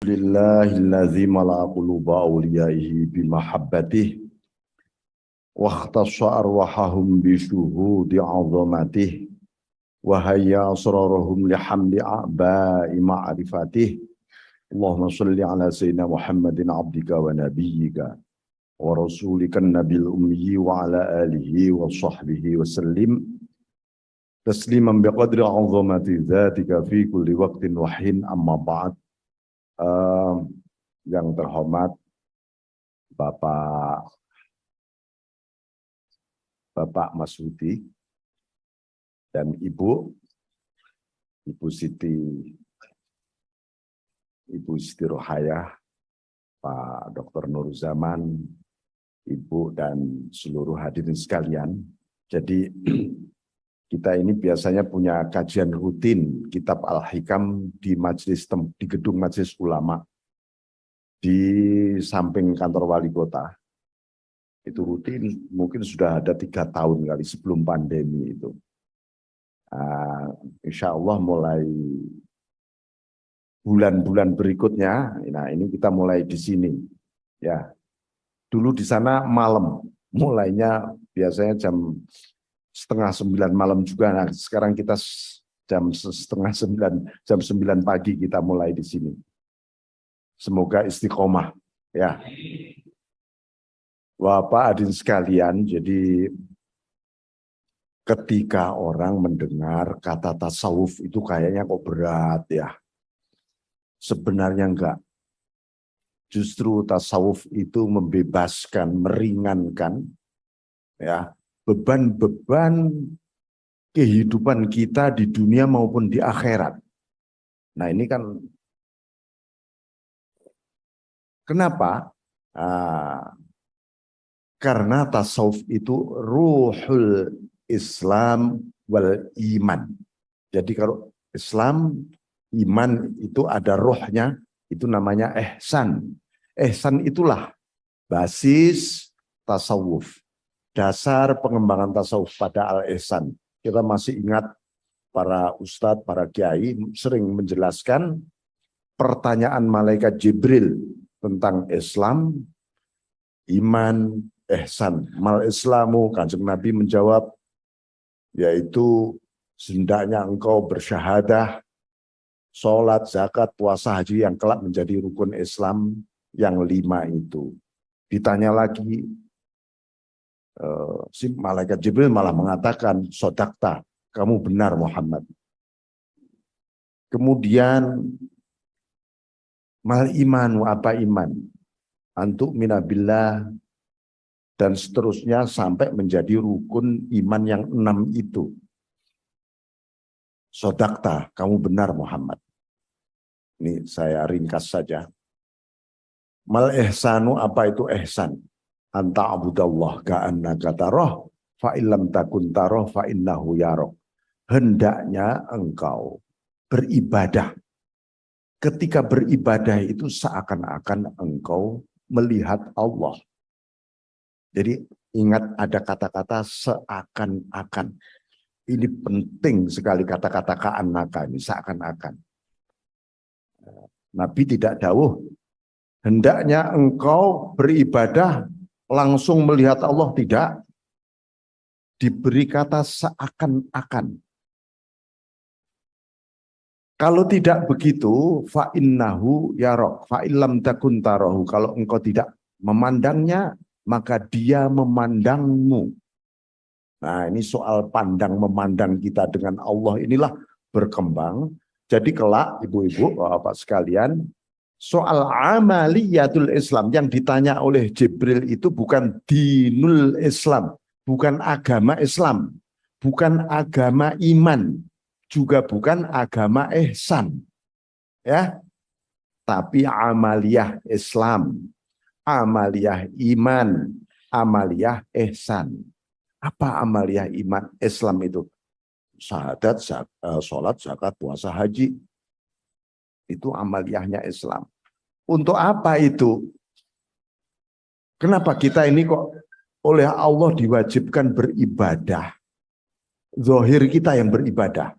Lillahillazi mala'a quluba awliyaihi bimahabbatih wa ikhtassa arwahahum bisyuhudi 'azamatih wa hayya asrarahum lihamdi a'ba'i ma'rifatih. Allahumma shalli ala sayyidina Muhammadin abdika wa nabiyyika wa rasulika nabil ummi wa ala alihi wa sahbihi wa sallim tasliman biqadri 'azamati dzatika fi kulli waqtin wa hin, amma ba'd. Yang terhormat Bapak Masudi dan Ibu Siti Rohayah, Pak Dr. Nur Zaman, Ibu dan seluruh hadirin sekalian. Jadi kita ini biasanya punya kajian rutin Kitab Al-Hikam di gedung Majelis Ulama di samping kantor wali kota. Itu rutin, mungkin sudah ada 3 tahun kali sebelum pandemi itu. Insya Allah mulai bulan-bulan berikutnya, nah ini kita mulai di sini. Ya, dulu di sana malam, mulainya biasanya jam 8:30 malam juga. Nah, sekarang kita jam 8:30, jam 9 pagi kita mulai di sini. Semoga istiqomah, ya. Bapak hadirin sekalian, jadi ketika orang mendengar kata tasawuf itu kayaknya kok berat ya. Sebenarnya enggak. Justru tasawuf itu membebaskan, meringankan ya beban-beban kehidupan kita di dunia maupun di akhirat. Nah ini kan kenapa? Karena tasawuf itu ruhul Islam wal iman. Jadi kalau Islam, iman itu ada rohnya, itu namanya ihsan. Ihsan itulah basis tasawuf. Dasar pengembangan tasawuf pada al-ihsan. Kita masih ingat para ustadz, para kiai sering menjelaskan pertanyaan malaikat Jibril tentang Islam, iman, ihsan. Mal islamu, Kanjeng Nabi menjawab, yaitu hendaknya engkau bersyahadah, sholat, zakat, puasa, haji yang kelak menjadi rukun Islam yang 5 itu. Ditanya lagi, si malaikat Jibril malah mengatakan, sodakta, kamu benar Muhammad. Kemudian mal iman, apa iman? Antuk minabillah, dan seterusnya sampai menjadi rukun iman yang 6 itu. Sodakta, kamu benar Muhammad. Ini saya ringkas saja. Mal ihsanu, apa itu ihsan? Anta abudallah ka'annaka taroh, fa'illam takun taroh, fa'innahu yarok. Hendaknya engkau beribadah. Ketika beribadah itu seakan-akan engkau melihat Allah. Jadi ingat ada kata-kata seakan-akan. Ini penting sekali kata-kata ka'annaka ini, seakan-akan. Nabi tidak dawuh, hendaknya engkau beribadah langsung melihat Allah, tidak. Diberi kata seakan-akan. Kalau tidak begitu, fa'innahu yarok, fa'illam takun tarahu. Kalau engkau tidak memandangnya, maka dia memandangmu. Nah ini soal pandang memandang kita dengan Allah inilah berkembang. Jadi kelak ibu-ibu, bapak sekalian, soal amaliyatul Islam yang ditanya oleh Jibril itu bukan dinul Islam, bukan agama Islam, bukan agama iman, juga bukan agama ihsan, ya, tapi amaliyah Islam, amaliyah iman, amaliyah ihsan. Apa amaliyah iman Islam itu? Syahadat, sholat, zakat, puasa, haji. Itu amaliyahnya Islam. Untuk apa itu? Kenapa kita ini kok oleh Allah diwajibkan beribadah? Zahir kita yang beribadah.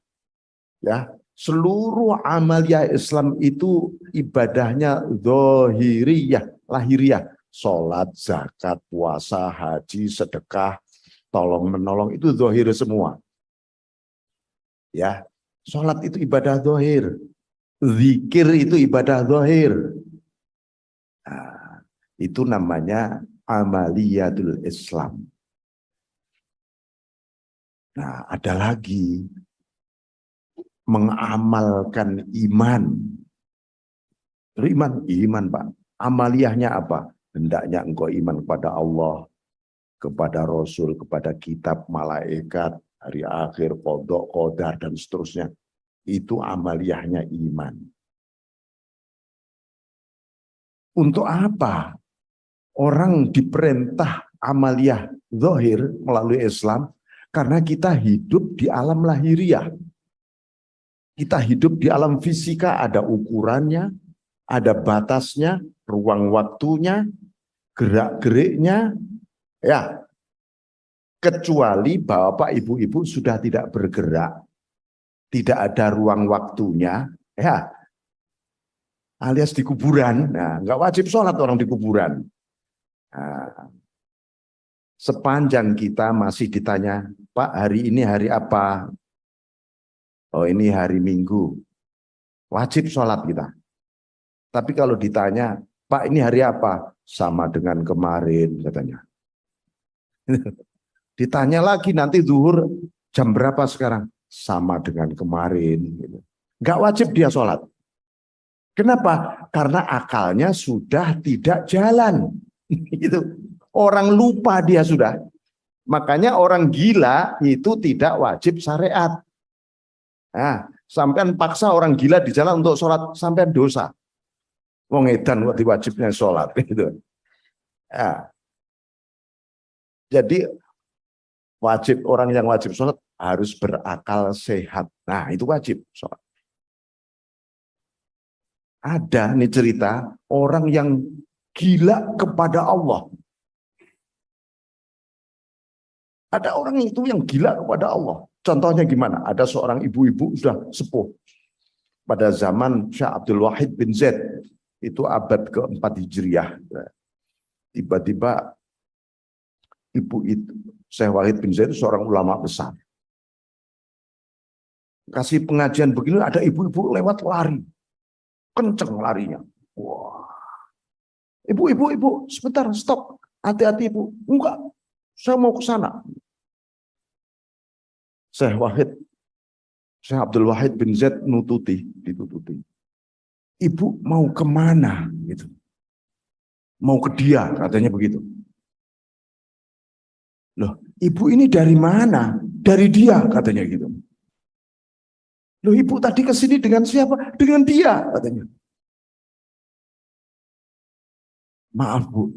Ya, Seluruh amaliyah Islam itu ibadahnya zahiriyah, lahiriah. Sholat, zakat, puasa, haji, sedekah, tolong menolong itu zahir semua. Ya, sholat itu ibadah zahir, zikir itu ibadah zahir. Nah, itu namanya amaliyatul Islam. Nah, ada lagi mengamalkan iman. Iman Pak. Amaliyahnya apa? Hendaknya engkau iman kepada Allah, kepada Rasul, kepada kitab, malaikat, hari akhir, qada, qadar, dan seterusnya. Itu amaliyahnya iman. Untuk apa orang diperintah amaliyah zahir melalui Islam? Karena kita hidup di alam lahiriah. Kita hidup di alam fisika, ada ukurannya, ada batasnya, ruang waktunya, gerak-geriknya, ya. Kecuali bapak ibu-ibu sudah tidak bergerak, tidak ada ruang waktunya, ya, alias di kuburan. Nah, nggak wajib sholat orang di kuburan. Nah, sepanjang kita masih ditanya, Pak, hari ini hari apa? Oh, ini hari Minggu. Wajib sholat kita. Tapi kalau ditanya, Pak, ini hari apa? Sama dengan kemarin, katanya. Ditanya lagi nanti zuhur jam berapa sekarang? Sama dengan kemarin. Nggak wajib dia sholat. Kenapa? Karena akalnya sudah tidak jalan. Itu orang lupa dia sudah. Makanya orang gila itu tidak wajib syariat. Nah, sampean paksa orang gila di jalan untuk sholat, sampean dosa. Wong edan kok diwajibnya sholat gitu. Nah, jadi orang yang wajib sholat harus berakal sehat. Nah, itu wajib sholat. Ada nih cerita orang yang gila kepada Allah. Ada orang itu yang gila kepada Allah. Contohnya gimana? Ada seorang ibu-ibu sudah sepuh. Pada zaman Syekh Abdul Wahid bin Zaid. Itu abad ke-4 Hijriah. Tiba-tiba ibu itu, Syekh Wahid bin Zaid itu seorang ulama besar. Kasih pengajian begini, ada ibu-ibu lewat lari. Kenceng larinya. Wah. Ibu, sebentar, stop. Hati-hati ibu. Enggak, saya mau ke sana. Syekh Abdul Wahid bin Zaid ditututi. Ibu mau kemana? Gitu. Mau ke dia, katanya begitu. Loh, ibu ini dari mana? Dari dia, katanya gitu. Loh, ibu tadi ke sini dengan siapa? Dengan dia, katanya. Maaf Bu,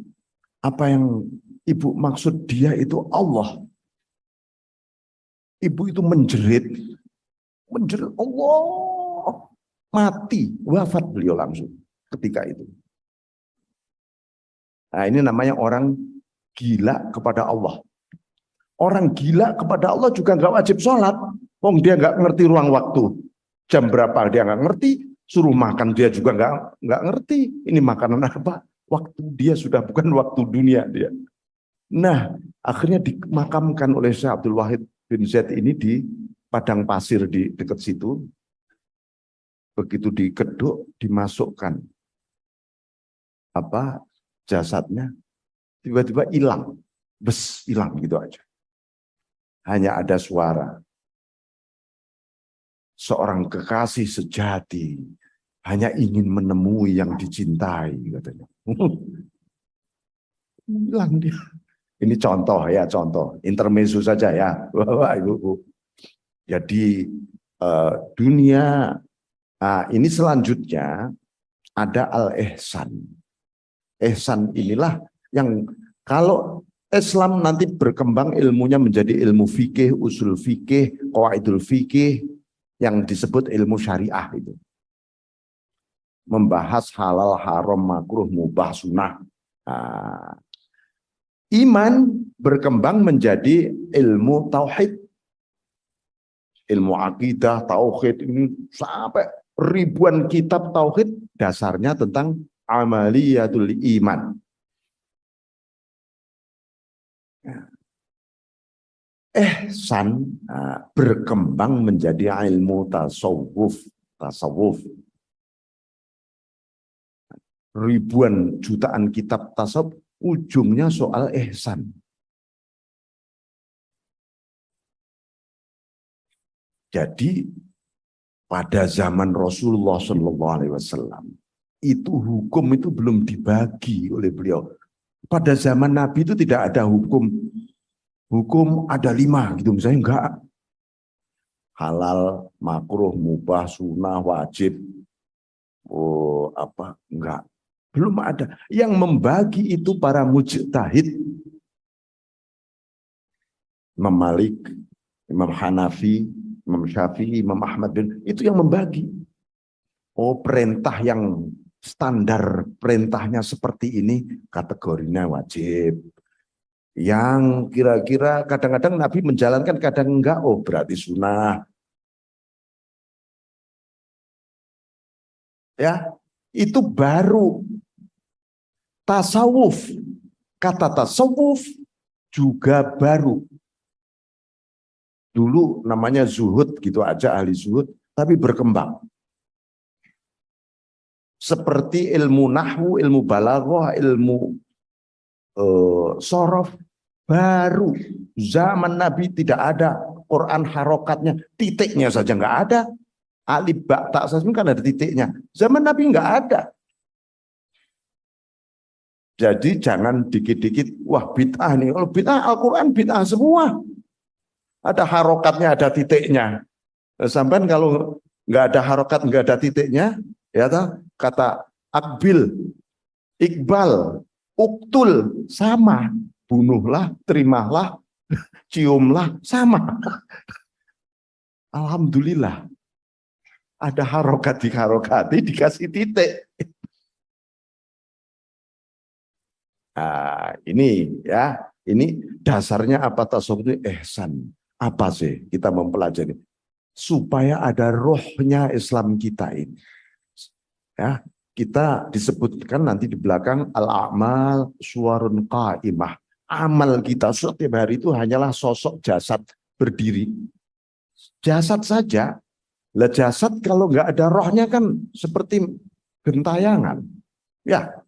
apa yang ibu maksud dia itu Allah. Ibu itu menjerit Allah, mati, wafat beliau langsung ketika itu. Nah, ini namanya orang gila kepada Allah. Orang gila kepada Allah juga nggak wajib sholat. Dia nggak ngerti ruang waktu. Jam berapa dia nggak ngerti. Suruh makan dia juga nggak ngerti. Ini makanan apa? Waktu dia sudah bukan waktu dunia dia. Nah, akhirnya dimakamkan oleh Syekh Abdul Wahid bin Zaid ini di padang pasir di dekat situ. Begitu dikeduk, dimasukkan jasadnya, tiba-tiba hilang, hilang gitu aja. Hanya ada suara. Seorang kekasih sejati hanya ingin menemui yang dicintai, katanya. Hilang dia. Ini contoh ya, intermezzo saja ya, Bapak Ibu. Jadi dunia, ini selanjutnya ada al-ihsan. Ihsan inilah yang kalau Islam nanti berkembang ilmunya menjadi ilmu fikih, usul fikih, qawaidul fikih, yang disebut ilmu syariah itu. Membahas halal, haram, makruh, mubah, sunnah. Iman berkembang menjadi ilmu tauhid. ilmu akidah, tauhid ini sampai ribuan kitab tauhid dasarnya tentang amaliyatul iman. Ihsan berkembang menjadi ilmu tasawuf. Ribuan jutaan kitab tasawuf ujungnya soal ihsan. Jadi pada zaman Rasulullah SAW itu hukum itu belum dibagi oleh beliau. Pada zaman Nabi itu tidak ada hukum ada 5 gitu misalnya, enggak. Halal, makruh, mubah, sunnah, wajib, enggak. Belum ada. Yang membagi itu para mujtahid. Imam Malik, Imam Hanafi, Imam Syafi'i, Imam Ahmad itu yang membagi. Perintah yang standar perintahnya seperti ini kategorinya wajib. Yang kira-kira kadang-kadang Nabi menjalankan, kadang enggak, berarti sunnah. Ya, itu baru tasawuf. Kata tasawuf juga baru. Dulu namanya zuhud gitu aja, ahli zuhud, tapi berkembang. Seperti ilmu nahwu, ilmu balaghah, ilmu sorof, baru. Zaman Nabi tidak ada Quran harokatnya, titiknya saja nggak ada. Alif ba ta saja kan ada titiknya. Zaman Nabi nggak ada. Jadi jangan dikit-dikit, wah bid'ah nih. Kalau bid'ah Al-Quran bid'ah semua. Ada harokatnya, ada titiknya. Sampai kalau nggak ada harokat, nggak ada titiknya, ya kata akbil, iqbal, uktul, sama. Bunuhlah, terimalah, ciumlah, sama. Alhamdulillah. Ada harokat diharokati, dikasih titik. Nah, ini ya, ini dasarnya apa tasawuf itu ihsan. Apa sih kita mempelajari? Supaya ada rohnya Islam kita ini. Ya, kita disebutkan nanti di belakang al-a'mal suwarun qa'imah. Amal kita setiap hari itu hanyalah sosok jasad berdiri. Jasad saja. Lah jasad kalau nggak ada rohnya kan seperti gentayangan. Ya,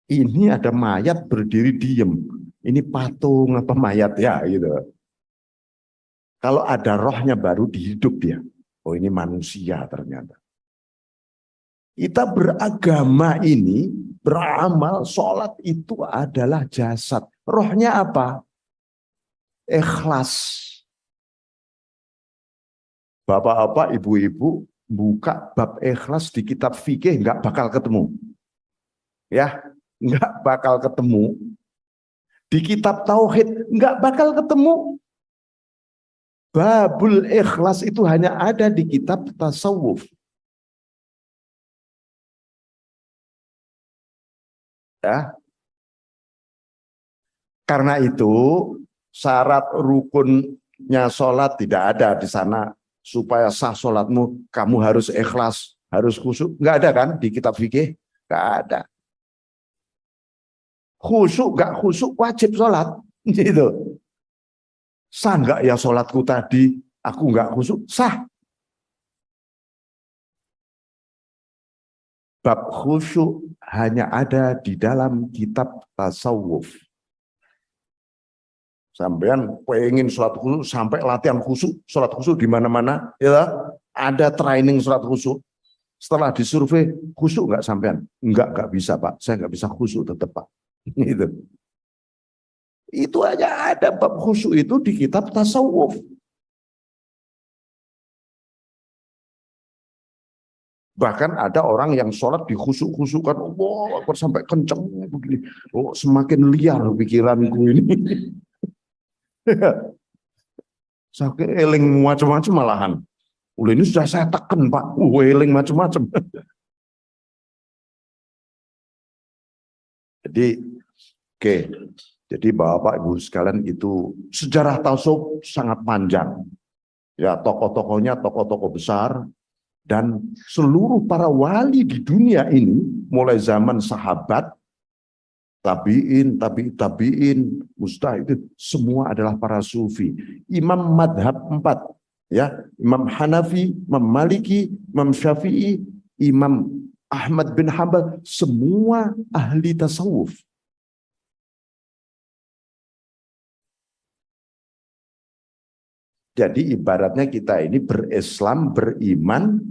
ini ada mayat berdiri diem. Ini patung apa mayat ya gitu. Kalau ada rohnya baru dihidup dia. Oh ini manusia ternyata. Kita beragama ini, beramal, sholat itu adalah jasad. Rohnya apa? Ikhlas. Bapak-bapak, ibu-ibu, buka bab ikhlas di kitab fikih nggak bakal ketemu. Ya, nggak bakal ketemu. Di kitab tauhid nggak bakal ketemu. Babul ikhlas itu hanya ada di kitab tasawuf. Ya. Karena itu syarat rukunnya sholat tidak ada di sana. Supaya sah sholatmu, kamu harus ikhlas, harus khusyuk. Nggak ada kan di kitab fikih? Nggak ada. Khusyuk, nggak khusyuk, wajib sholat. Gitu. Sah nggak ya sholatku tadi? Aku nggak khusyuk, sah. Bab khusyuk hanya ada di dalam kitab tasawuf. Sampean pengen sholat khusyuk sampai latihan khusyuk, sholat khusyuk di mana-mana, ya ada training sholat khusyuk. Setelah disurvei khusyuk nggak sampean? Nggak bisa Pak, saya nggak bisa khusyuk tetap Pak. Gitu. Itu aja ada bab khusyuk itu di kitab tasawuf. Bahkan ada orang yang sholat dikhusyuk-khusyukkan, Allah sampai kenceng begini. Oh, semakin liar pikiranku ini. Saking eling macam-macam malahan. Ini sudah saya tekan Pak, eling macam-macam. Jadi, oke. Jadi Bapak Ibu sekalian itu sejarah tasawuf sangat panjang. Ya, tokoh-tokohnya tokoh-tokoh besar dan seluruh para wali di dunia ini, mulai zaman sahabat, tabiin, tabiin, mustahid, semua adalah para sufi. Imam madhab 4, ya, Imam Hanafi, Imam Maliki, Imam Syafi'i, Imam Ahmad bin Hambal, semua ahli tasawuf. Jadi ibaratnya kita ini berislam, beriman,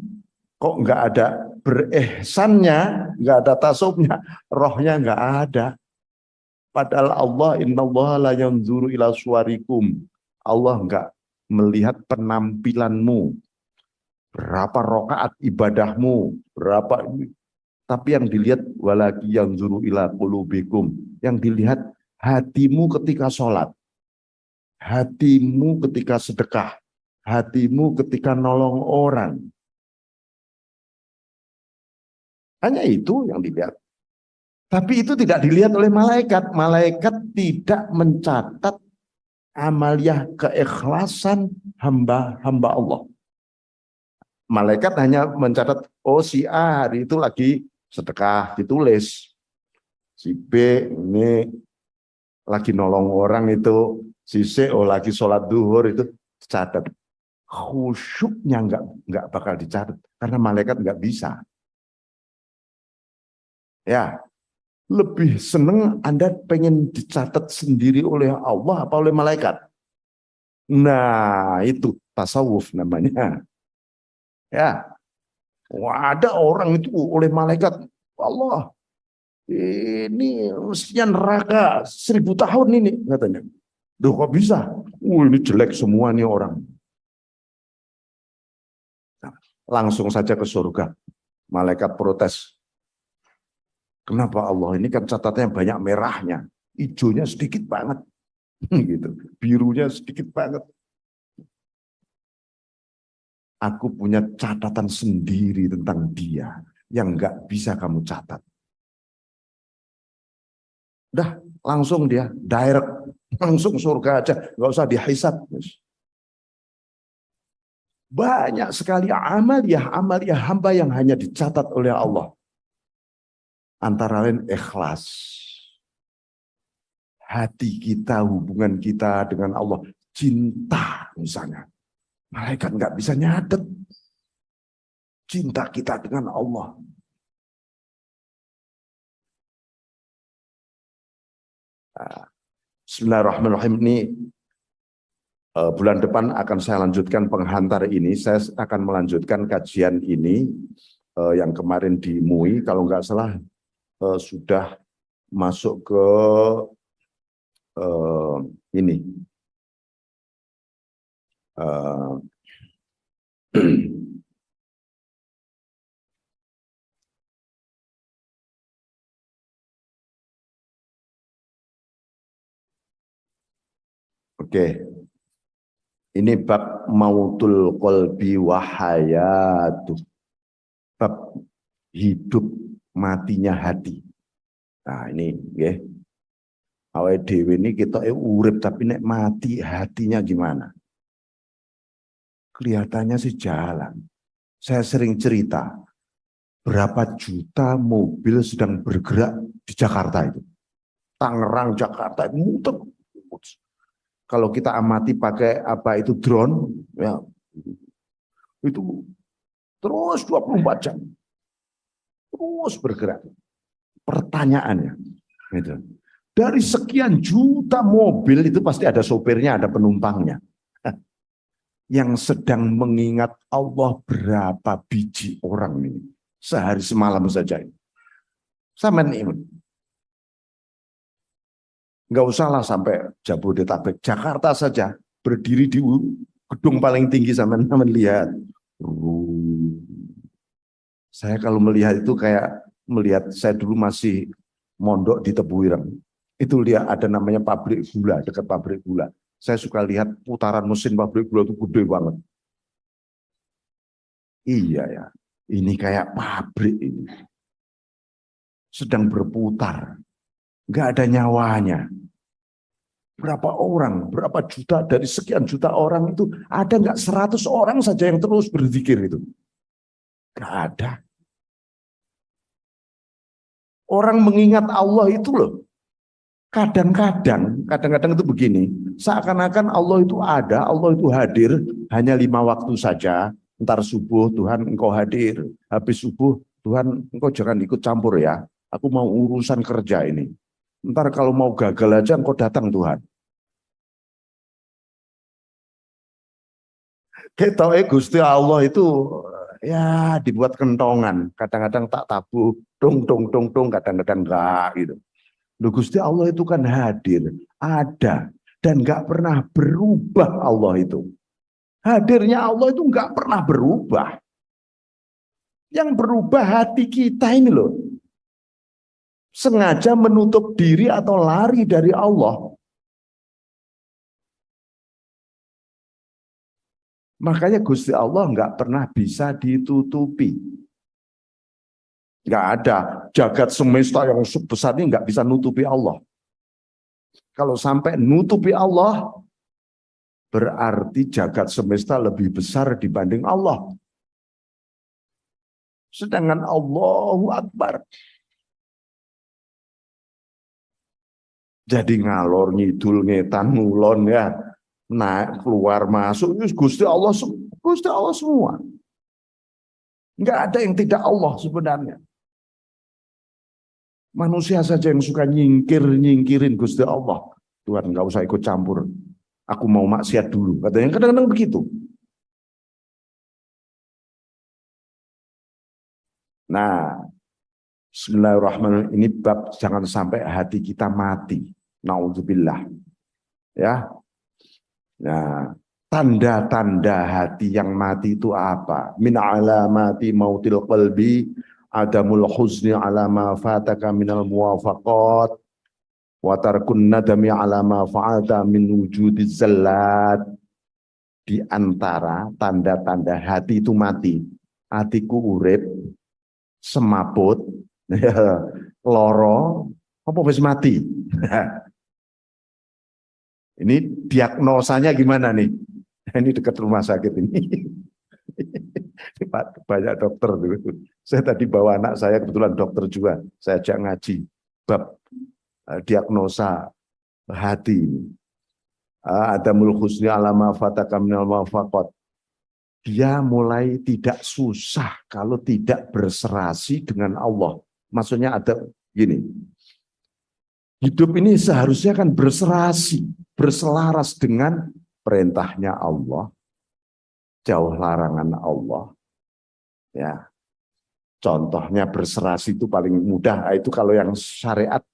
kok nggak ada berihsannya, nggak ada tasawufnya, rohnya nggak ada. Padahal Allah, innallaha la yanzuru ila suwarikum. Allah nggak melihat penampilanmu, berapa rokaat ibadahmu, berapa ini. Tapi yang dilihat walaki yanzuru ila qulubikum. Yang dilihat hatimu ketika sholat, hatimu ketika sedekah, hatimu ketika nolong orang. Hanya itu yang dilihat. Tapi itu tidak dilihat oleh malaikat. Malaikat tidak mencatat amaliyah keikhlasan hamba-hamba Allah. Malaikat hanya mencatat, oh si A hari itu lagi sedekah, ditulis. Si B ini lagi nolong orang itu, si C oh lagi sholat duhur itu dicatat. Khusyuknya nggak bakal dicatat karena malaikat nggak bisa. Ya, lebih seneng Anda pengen dicatat sendiri oleh Allah apa oleh malaikat? Nah, itu tasawuf namanya. Ya, wah, ada orang itu oleh malaikat Allah. Ini mestinya neraka 1000 tahun ini katanya. Duh kok bisa? Ini jelek semua nih orang. Nah, langsung saja ke surga. Malaikat protes. Kenapa Allah ini kan catatnya banyak merahnya, hijaunya sedikit banget, gitu, birunya sedikit banget. Aku punya catatan sendiri tentang dia yang nggak bisa kamu catat. Udah langsung dia direct, langsung surga aja, nggak usah dihisab. Banyak sekali amaliyah hamba yang hanya dicatat oleh Allah. Antara lain ikhlas. Hati kita, hubungan kita dengan Allah, cinta misalnya. Malaikat nggak bisa nyatet cinta kita dengan Allah. Bismillahirrahmanirrahim. Ini bulan depan akan saya lanjutkan penghantar ini. Saya akan melanjutkan kajian ini yang kemarin di MUI. Kalau nggak salah sudah masuk ke ini. Oke, ini bab mautul qalbi wahayatuh, bab hidup matinya hati. Nah ini, ya, awal dewi ini kita urip tapi nek mati hatinya gimana? Kelihatannya sih jalan. Saya sering cerita berapa juta mobil sedang bergerak di Jakarta itu. Tangerang, Jakarta itu muter. Kalau kita amati pakai apa itu drone, ya, itu terus 24 jam. Terus bergerak. Pertanyaannya, gitu. Dari sekian juta mobil itu pasti ada sopirnya, ada penumpangnya. Yang sedang mengingat Allah berapa biji orang ini. Sehari semalam saja. Sama ini. Nggak usahlah sampai Jabodetabek, Jakarta saja berdiri di gedung paling tinggi sama lihat. Saya kalau melihat itu kayak melihat saya dulu masih mondok di Tebuireng. Itu lihat ada namanya pabrik gula, dekat pabrik gula. Saya suka lihat putaran mesin pabrik gula itu gede banget. Iya ya, ini kayak pabrik ini. Sedang berputar, nggak ada nyawanya. Berapa orang, berapa juta, dari sekian juta orang itu, ada nggak 100 orang saja yang terus berzikir itu? Nggak ada. Orang mengingat Allah itu loh, kadang-kadang itu begini, seakan-akan Allah itu ada, Allah itu hadir, hanya 5 waktu saja. Ntar subuh, Tuhan engkau hadir. Habis subuh, Tuhan engkau jangan ikut campur ya. Aku mau urusan kerja ini. Ntar kalau mau gagal aja engkau datang Tuhan. Kita Gusti Allah itu ya dibuat kentongan. Kadang-kadang tak tabuh, dong, kadang-kadang enggak gitu. Loh, Gusti Allah itu kan hadir, ada, dan nggak pernah berubah Allah itu. Hadirnya Allah itu nggak pernah berubah. Yang berubah hati kita ini loh. Sengaja menutup diri atau lari dari Allah. Makanya Gusti Allah nggak pernah bisa ditutupi. Nggak ada jagat semesta yang sebesar ini nggak bisa nutupi Allah. Kalau sampai nutupi Allah, berarti jagat semesta lebih besar dibanding Allah. Sedangkan Allahu Akbar. Jadi ngalor ngidul ngetan ngulon ya. Naik keluar masuk Gusti Allah semua. Enggak ada yang tidak Allah sebenarnya. Manusia saja yang suka nyingkirin Gusti Allah. Tuhan enggak usah ikut campur. Aku mau maksiat dulu. Katanya kadang-kadang begitu. Nah, bismillahirrahmanirrahim. Ini bab jangan sampai hati kita mati. Naudzubillah. Ya. Nah, tanda-tanda hati yang mati itu apa? Min alamati mautil qalbi adamul huzni ala ma fataka minal muwafaqat wa tarkun nadami ala ma fa'alta min wujudiz zallat. Di antara tanda-tanda hati itu mati. Hatiku urip semaput loro apa wis mati. Ini diagnosanya gimana nih? Ini dekat rumah sakit ini. Banyak dokter. Saya tadi bawa anak saya, kebetulan dokter juga. Saya ajak ngaji bab diagnosa hati. Adamul husni alama fataka minal mafaqat. Dia mulai tidak susah kalau tidak berserasi dengan Allah. Maksudnya ada gini. Hidup ini seharusnya kan berserasi, berselaras dengan perintahnya Allah, jauh larangan Allah. Ya, contohnya berserasi itu paling mudah. Itu kalau yang syariat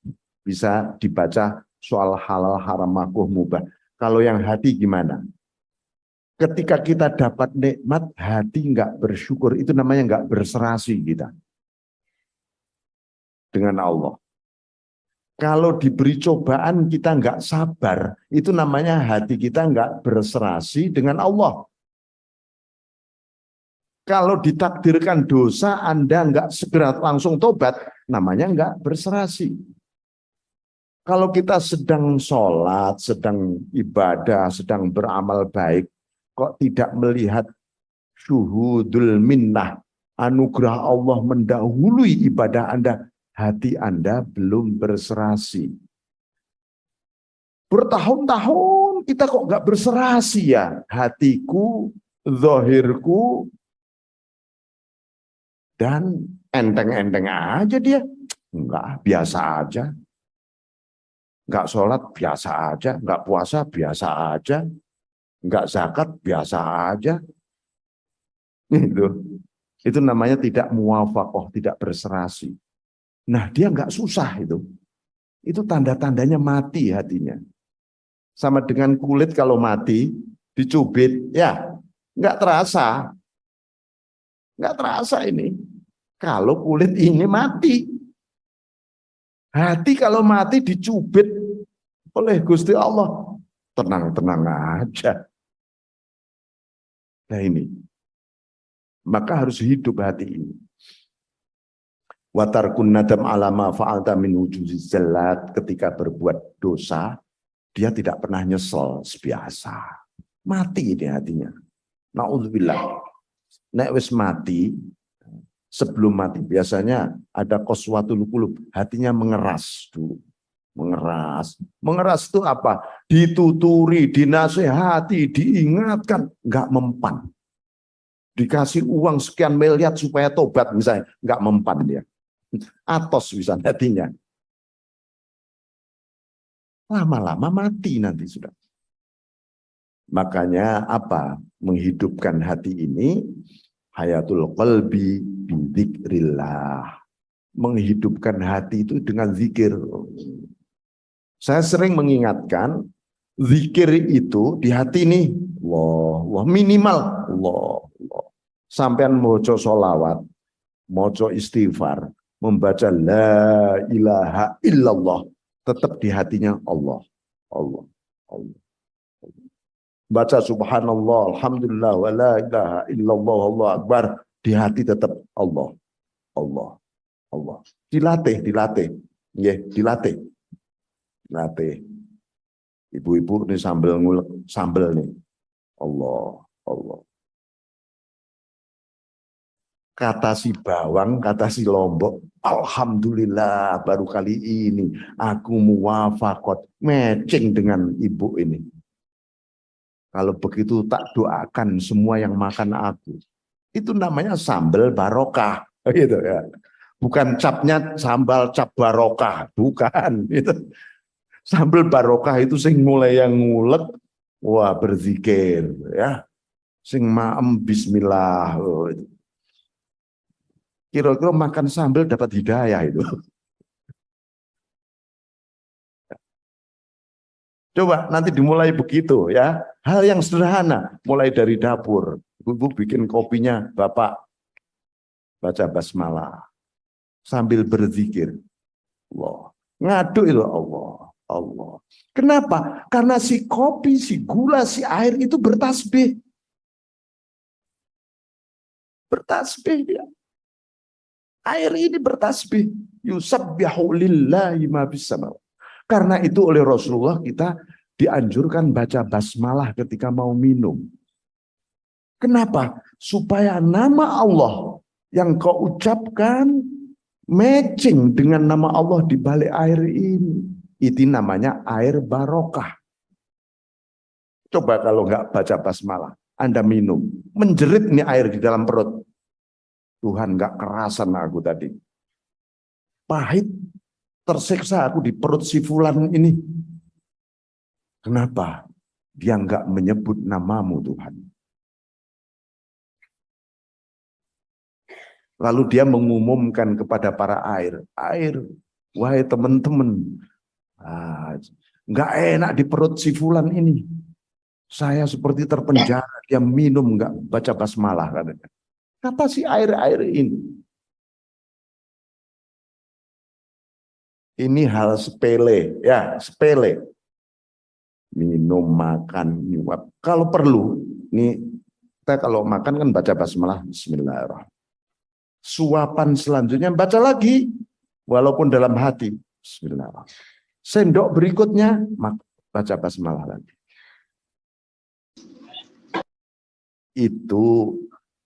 bisa dibaca soal halal, haram, makruh, mubah. Kalau yang hati gimana? Ketika kita dapat nikmat, hati nggak bersyukur, itu namanya nggak berserasi kita dengan Allah. Kalau diberi cobaan kita nggak sabar, itu namanya hati kita nggak berserasi dengan Allah. Kalau ditakdirkan dosa, Anda nggak segera langsung tobat, namanya nggak berserasi. Kalau kita sedang sholat, sedang ibadah, sedang beramal baik, kok tidak melihat syuhudul minnah, anugerah Allah mendahului ibadah Anda, hati Anda belum berserasi. Bertahun-tahun kita kok nggak berserasi ya. Hatiku, zahirku, dan enteng-enteng aja dia. Enggak, biasa aja. Enggak sholat, biasa aja. Enggak puasa, biasa aja. Enggak zakat, biasa aja. Itu namanya tidak muwafaqah, tidak berserasi. Nah, dia enggak susah itu. Itu tanda-tandanya mati hatinya. Sama dengan kulit kalau mati, dicubit, ya enggak terasa. Enggak terasa ini. Kalau kulit ini mati. Hati kalau mati dicubit oleh Gusti Allah. Tenang-tenang aja. Nah ini. Maka harus hidup hati ini. Watarkun nadam alama fa'alta min wujudiz zallat, ketika berbuat dosa, dia tidak pernah nyesel, biasa. Mati ini hatinya. Na'udzubillah. Nek wis mati, sebelum mati biasanya ada qaswatul qulub, hatinya mengeras dulu. Mengeras itu apa? Dituturi, dinasehati, diingatkan, nggak mempan. Dikasih uang sekian miliar supaya tobat misalnya, nggak mempan dia. Atos bisa hatinya. Lama-lama mati nanti sudah. Makanya apa? Menghidupkan hati ini, hayatul qalbi bidzikrillah. Menghidupkan hati itu dengan zikir. Saya sering mengingatkan, zikir itu di hati nih, Allah, minimal Allah. Sampean moco sholawat, moco istighfar, membaca la ilaha illallah, tetap di hatinya Allah. Baca subhanallah, alhamdulillah, wa la ilaha illallah, Allah akbar, di hati tetap Allah. Dilatih. Dilatih. Ibu-ibu nih sambil ngulek sambel nih. Allah. Kata si bawang, kata si lombok, alhamdulillah baru kali ini aku muwafaqat, matching dengan ibu ini. Kalau begitu tak doakan semua yang makan aku. Itu namanya sambal barokah, gitu ya. Bukan capnya sambal cap barokah, bukan. Itu sambal barokah itu sing mulai yang ngulek, wah berzikir ya. Sing maem bismillah. Kira-kira makan sambal dapat hidayah itu. Coba nanti dimulai begitu ya. Hal yang sederhana, mulai dari dapur. Ibu bikin kopinya, Bapak baca basmalah sambil berzikir. Allah. Ngadu itu Allah. Kenapa? Karena si kopi, si gula, si air itu bertasbih. Bertasbih dia. Air ini bertasbih. Yusabbihu lillahi ma fis samawati. Karena itu oleh Rasulullah kita dianjurkan baca basmalah ketika mau minum. Kenapa? Supaya nama Allah yang kau ucapkan matching dengan nama Allah di balik air ini. Itu namanya air barokah. Coba kalau nggak baca basmalah, Anda minum, menjerit nih air di dalam perut. Tuhan, nggak kerasan aku tadi. Pahit, tersiksa aku di perut si fulan ini. Kenapa? Dia nggak menyebut namamu Tuhan. Lalu dia mengumumkan kepada para air, wahai teman-teman, nggak enak di perut si fulan ini. Saya seperti terpenjara, dia minum nggak baca basmalah katanya. Kata si air-air ini. Ini hal sepele, ya sepele. Minum, makan, nyuap. Kalau perlu, nih kita kalau makan kan baca basmalah, bismillahirrahmanirrahim. Suapan selanjutnya baca lagi, walaupun dalam hati, bismillahirrahmanirrahim. Sendok berikutnya, baca basmalah lagi. Itu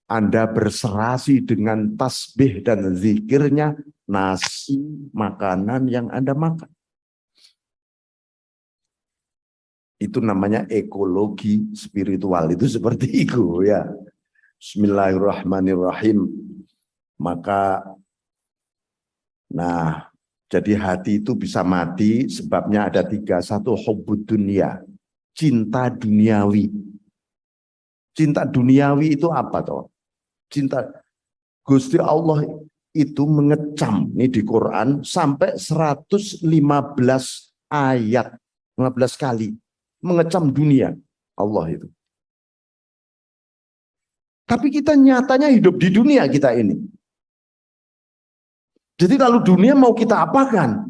Anda berserasi dengan tasbih dan zikirnya nasi makanan yang Anda makan. Itu namanya ekologi spiritual, itu seperti itu ya. Bismillahirrahmanirrahim. Maka jadi hati itu bisa mati sebabnya ada 3. 1, hubbud dunya, cinta duniawi. Cinta duniawi itu apa toh? Cinta Gusti Allah itu mengecam nih di Quran sampai 115 ayat, 15 kali mengecam dunia Allah itu. Tapi kita nyatanya hidup di dunia kita ini. Jadi lalu dunia mau kita apakan?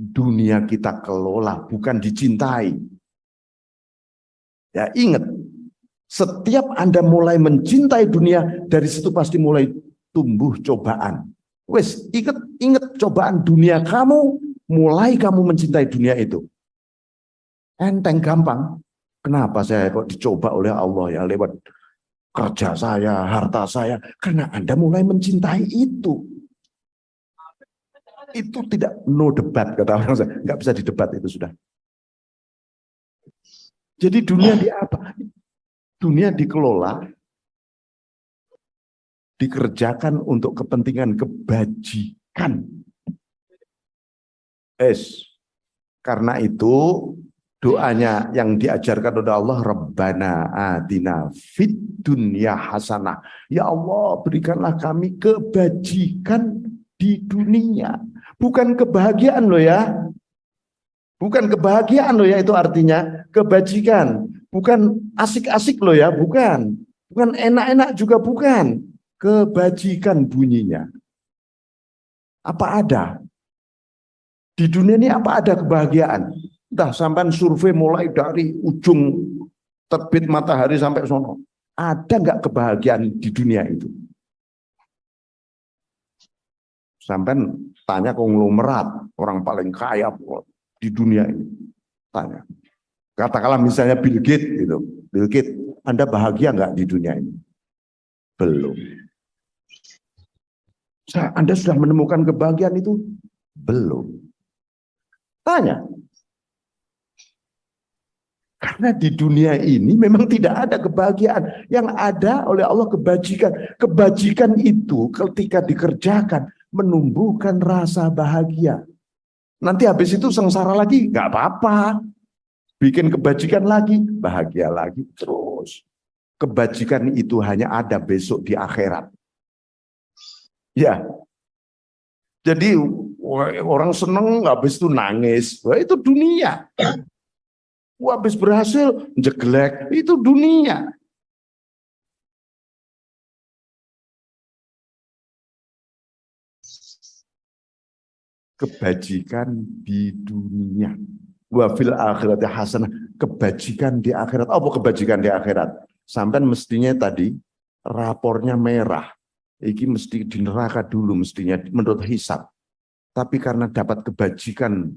Dunia kita kelola, bukan dicintai. Ya ingat, setiap Anda mulai mencintai dunia, dari situ pasti mulai tumbuh cobaan. Wes, ingat cobaan dunia kamu, mulai kamu mencintai dunia itu. Enteng, gampang. Kenapa saya kok dicoba oleh Allah ya lewat kerja saya, harta saya? Karena Anda mulai mencintai itu. Itu tidak no debat kata orang saya. Nggak bisa didebat itu sudah. Jadi dunia di apa? Dunia dikelola, dikerjakan untuk kepentingan kebajikan. Karena itu doanya yang diajarkan oleh Allah, Rabbana atina fid dunya hasanah. Ya Allah, berikanlah kami kebajikan di dunia. Bukan kebahagiaan loh ya. Bukan kebahagiaan loh ya, itu artinya kebajikan. Bukan asik-asik loh ya, bukan. Bukan enak-enak juga bukan. Kebajikan bunyinya. Apa ada? Di dunia ini apa ada kebahagiaan? Entah sampai survei mulai dari ujung terbit matahari sampai sono. Ada nggak kebahagiaan di dunia itu? Sampai tanya konglomerat, orang paling kaya di dunia ini. Tanya. Katakanlah misalnya Bill Gates gitu. Bill Gates, Anda bahagia nggak di dunia ini? Belum. Anda sudah menemukan kebahagiaan itu? Belum. Tanya. Karena di dunia ini memang tidak ada kebahagiaan. Yang ada oleh Allah kebajikan. Kebajikan itu ketika dikerjakan menumbuhkan rasa bahagia. Nanti habis itu sengsara lagi, nggak apa-apa. Bikin kebajikan lagi, bahagia lagi. Terus. Kebajikan itu hanya ada besok di akhirat. Ya. Jadi orang seneng, habis itu nangis. Wah, itu dunia. Habis berhasil, jeglek, itu dunia. Kebajikan di dunia. Wa fil akhirati hasanah. Kebajikan di akhirat. Apa kebajikan di akhirat? Sampai mestinya tadi, rapornya merah. Iki mesti di neraka dulu mestinya menurut hisab. Tapi karena dapat kebajikan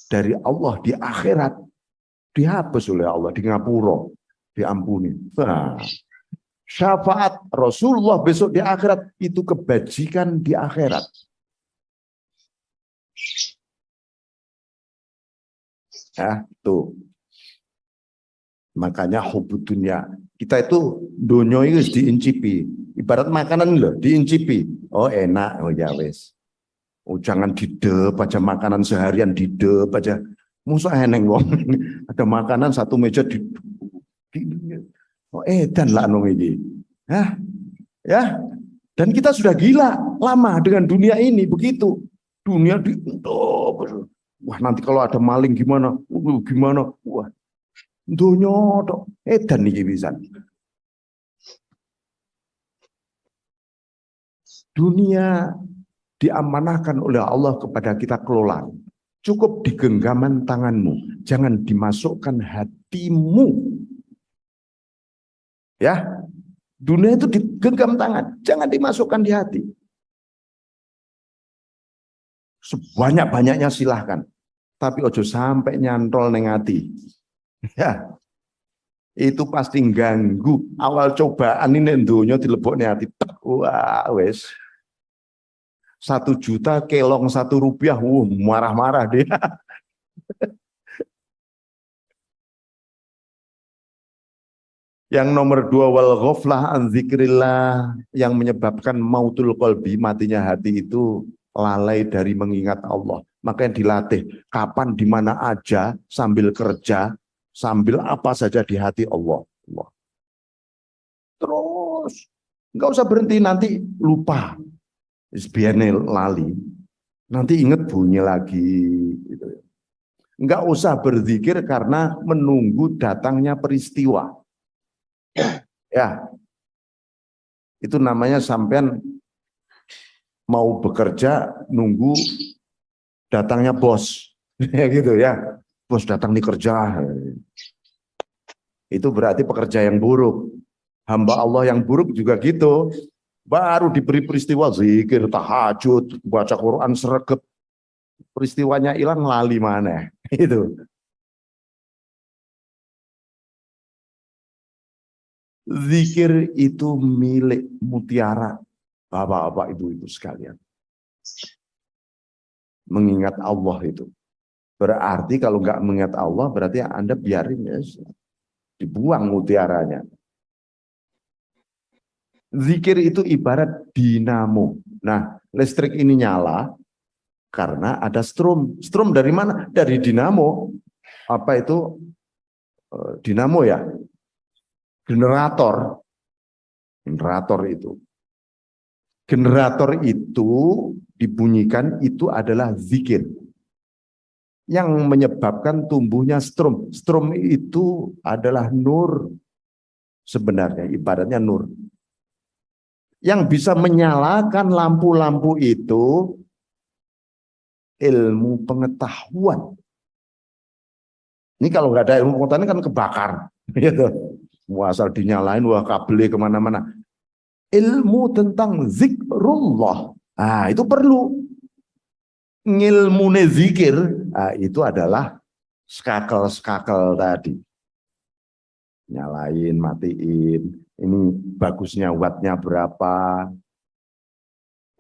dari Allah di akhirat, dihapus oleh Allah di ngapura, diampuni. Nah, syafaat Rasulullah besok di akhirat itu kebajikan di akhirat. Ya, tuh. Makanya hubud dunia. Kita itu dunia itu diincipi. Ibarat makanan loh, diincipi. Oh enak, oh ya wes. Oh jangan didep aja makanan seharian didep aja. Musa eneng wong. Ada makanan satu meja di oh dan lah nong ini. Hah? Ya. Dan kita sudah gila lama dengan dunia ini begitu. Dunia di wah nanti kalau ada maling gimana? Gimana? Wah. Dunia tok dan iki bisa. Dunia diamanahkan oleh Allah kepada kita kelola. Cukup di genggaman tanganmu, jangan dimasukkan hatimu. Ya, dunia itu digenggam tangan, jangan dimasukkan di hati. Sebanyak-banyaknya silahkan, tapi ojo sampai nyantol neng hati. Ya, itu pasti ganggu. Awal cobaan ini dunia dilebokne hati. Wah, wes. 1 juta kelong Rp1, marah-marah dia. Yang nomor 2 wal ghaflah an dzikrillah, yang menyebabkan mautul qalbi, matinya hati itu lalai dari mengingat Allah. Makanya dilatih kapan di mana aja sambil kerja, sambil apa saja di hati Allah. Allah. Terus enggak usah berhenti nanti lupa. Biarnya lali. Nanti ingat bunyi lagi gitu. Enggak usah berzikir karena menunggu datangnya peristiwa. Ya, itu namanya sampean mau bekerja nunggu datangnya bos, ya gitu ya. Bos datang nih kerja, itu berarti pekerja yang buruk. Hamba Allah yang buruk juga gitu. Baru diberi peristiwa zikir, tahajud, baca Quran sregep, peristiwanya hilang lali mana, itu. Zikir itu milik mutiara bapak-bapak ibu-ibu sekalian. Mengingat Allah itu. Berarti kalau nggak mengingat Allah, berarti Anda biarin ya, dibuang mutiaranya. Zikir itu ibarat dinamo. Nah, listrik ini nyala karena ada strum. Strum dari mana? Dari dinamo. Apa itu? Dinamo ya? Generator. Generator itu. Generator itu dibunyikan, itu adalah zikir. Yang menyebabkan tumbuhnya strum. Strum itu adalah nur. Sebenarnya, ibaratnya nur. Yang bisa menyalakan lampu-lampu itu ilmu pengetahuan. Ini kalau nggak ada ilmu pengetahuan kan kebakar. Gitu. Mau asal dinyalain, wah kabelnya kemana-mana. Ilmu tentang zikrullah. Nah, itu perlu. Ngilmune zikir, nah, itu adalah skakel-skakel tadi. Nyalain, matiin. Ini bagusnya wattnya berapa.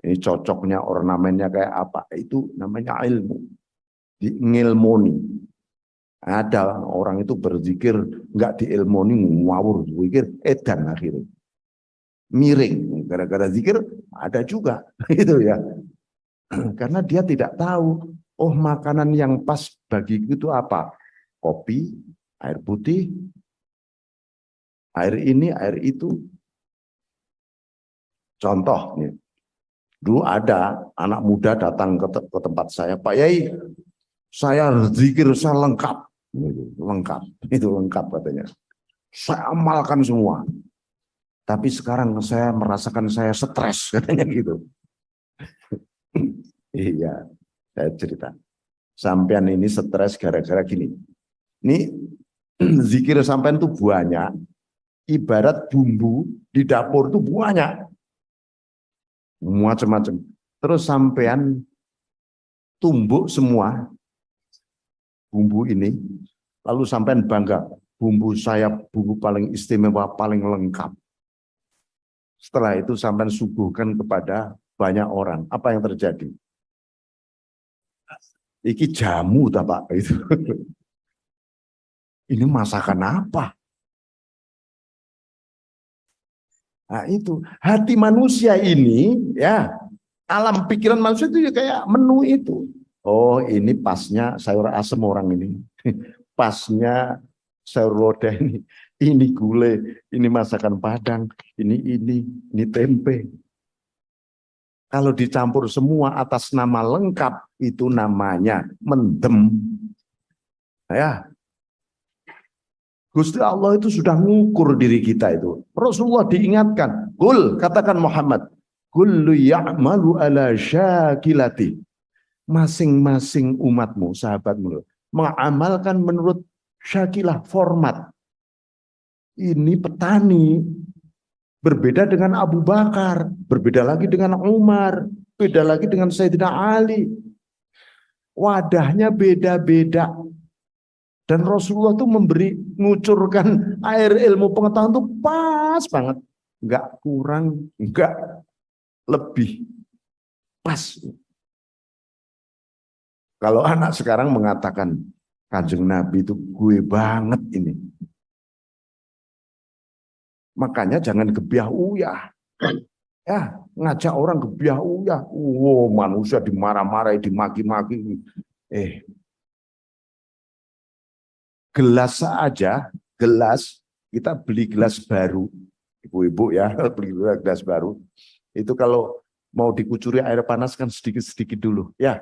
Ini cocoknya ornamennya kayak apa. Itu namanya ilmu. Ngilmoni. Ada orang itu berzikir nggak diilmoni, ngawur zikir, edan akhirnya. Miring gara-gara zikir ada juga itu ya. Karena dia tidak tahu, oh makanan yang pas bagiku itu apa? Kopi, air putih, air ini, air itu. Contoh nih. Dulu ada anak muda datang ke tempat saya, Pak Yai, saya zikir saya lengkap. Lengkap, itu lengkap katanya. Saya amalkan semua. Tapi sekarang saya merasakan saya stres, katanya gitu. Iya, saya cerita. Sampean ini stres gara-gara gini. Ini zikir sampean itu banyak, ibarat bumbu di dapur itu banyak. Macam-macam. Terus sampean tumbuk semua bumbu ini, lalu sampean bangga, bumbu saya bumbu paling istimewa, paling lengkap. Setelah itu sampean suguhkan kepada banyak orang. Apa yang terjadi? Iki jamu tak Pak itu. Ini masakan apa? Nah itu hati manusia ini ya, alam pikiran manusia itu ya kayak menu itu. Oh ini pasnya sayur asem orang ini. Pasnya sayur lodeh ini gulai, ini masakan Padang, ini tempe. Kalau dicampur semua atas nama lengkap, itu namanya mendem. Ya, Gusti Allah itu sudah mengukur diri kita itu. Rasulullah diingatkan, Qul, katakan Muhammad, kullu ya'malu ala syakilati. Masing-masing umatmu, sahabatmu, mengamalkan menurut syakilah, format. Ini petani, berbeda dengan Abu Bakar, berbeda lagi dengan Umar, beda lagi dengan Sayyidina Ali. Wadahnya beda-beda. Dan Rasulullah itu ngucurkan air ilmu pengetahuan itu pas banget. Enggak kurang, enggak lebih. Pas. Kalau anak sekarang mengatakan, Kanjeng Nabi itu gue banget ini. Makanya jangan gebiah uyah. Ya, ngajak orang gebiah uyah. Wow, manusia dimarah-marahi, dimaki-maki. Gelas saja, gelas, kita beli gelas baru. Ibu-ibu ya, beli gelas baru. Itu kalau mau dikucuri air panas kan sedikit-sedikit dulu. Ya,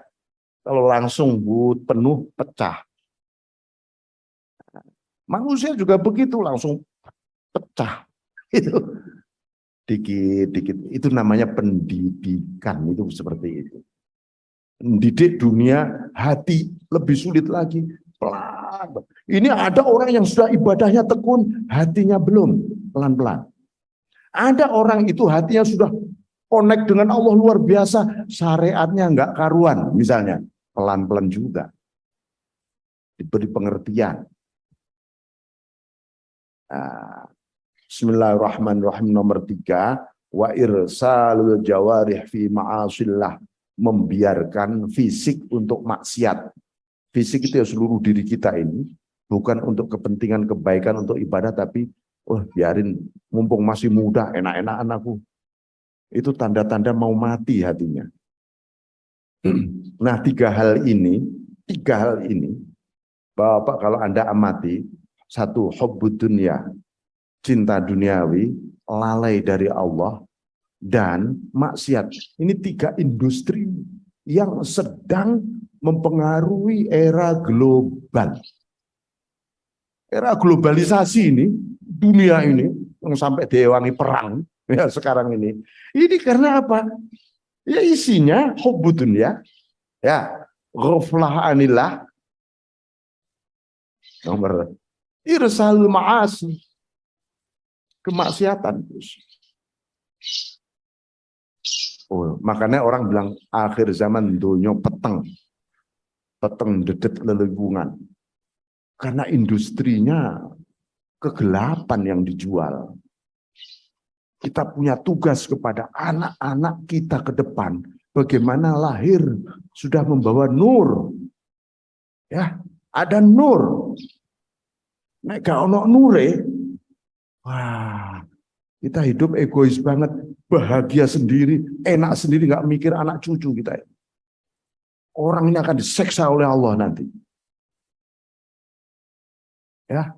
kalau langsung penuh, pecah. Manusia juga begitu, langsung pecah. Itu dikit-dikit. Itu namanya pendidikan, itu seperti itu. Mendidik dunia hati lebih sulit lagi. Pelan. Ini ada orang yang sudah ibadahnya tekun, hatinya belum. Pelan-pelan. Ada orang itu hatinya sudah connect dengan Allah luar biasa, syariatnya enggak karuan, misalnya. Pelan-pelan juga. Diberi pengertian. Nah, Bismillahirrahmanirrahim. Nomor 3, wa irsalul jawarih fi ma'asillah, membiarkan fisik untuk maksiat. Fisik itu ya seluruh diri kita ini, bukan untuk kepentingan kebaikan untuk ibadah, tapi biarin mumpung masih muda, enak-enakan aku. Itu tanda-tanda mau mati hatinya. Nah, tiga hal ini, Bapak kalau Anda amati, satu, hubbud dunya, cinta duniawi, lalai dari Allah, dan maksiat. Ini 3 industri yang sedang mempengaruhi era global. Era globalisasi ini, dunia ini, yang sampai diwangi perang, ya sekarang ini. Ini karena apa? Ya isinya hubbud dunya, ya, ghaflah anillah, nomor irsalul ma'asi, kemaksiatan. Makanya orang bilang akhir zaman dunia peteng dedet lelengkungan, karena industrinya kegelapan yang dijual. Kita punya tugas kepada anak-anak kita ke depan, bagaimana lahir sudah membawa nur, ya, ada nur. Nek gak ono nure, wah, kita hidup egois banget, bahagia sendiri, enak sendiri, nggak mikir anak cucu kita. Orang ini akan diseksa oleh Allah nanti. Ya,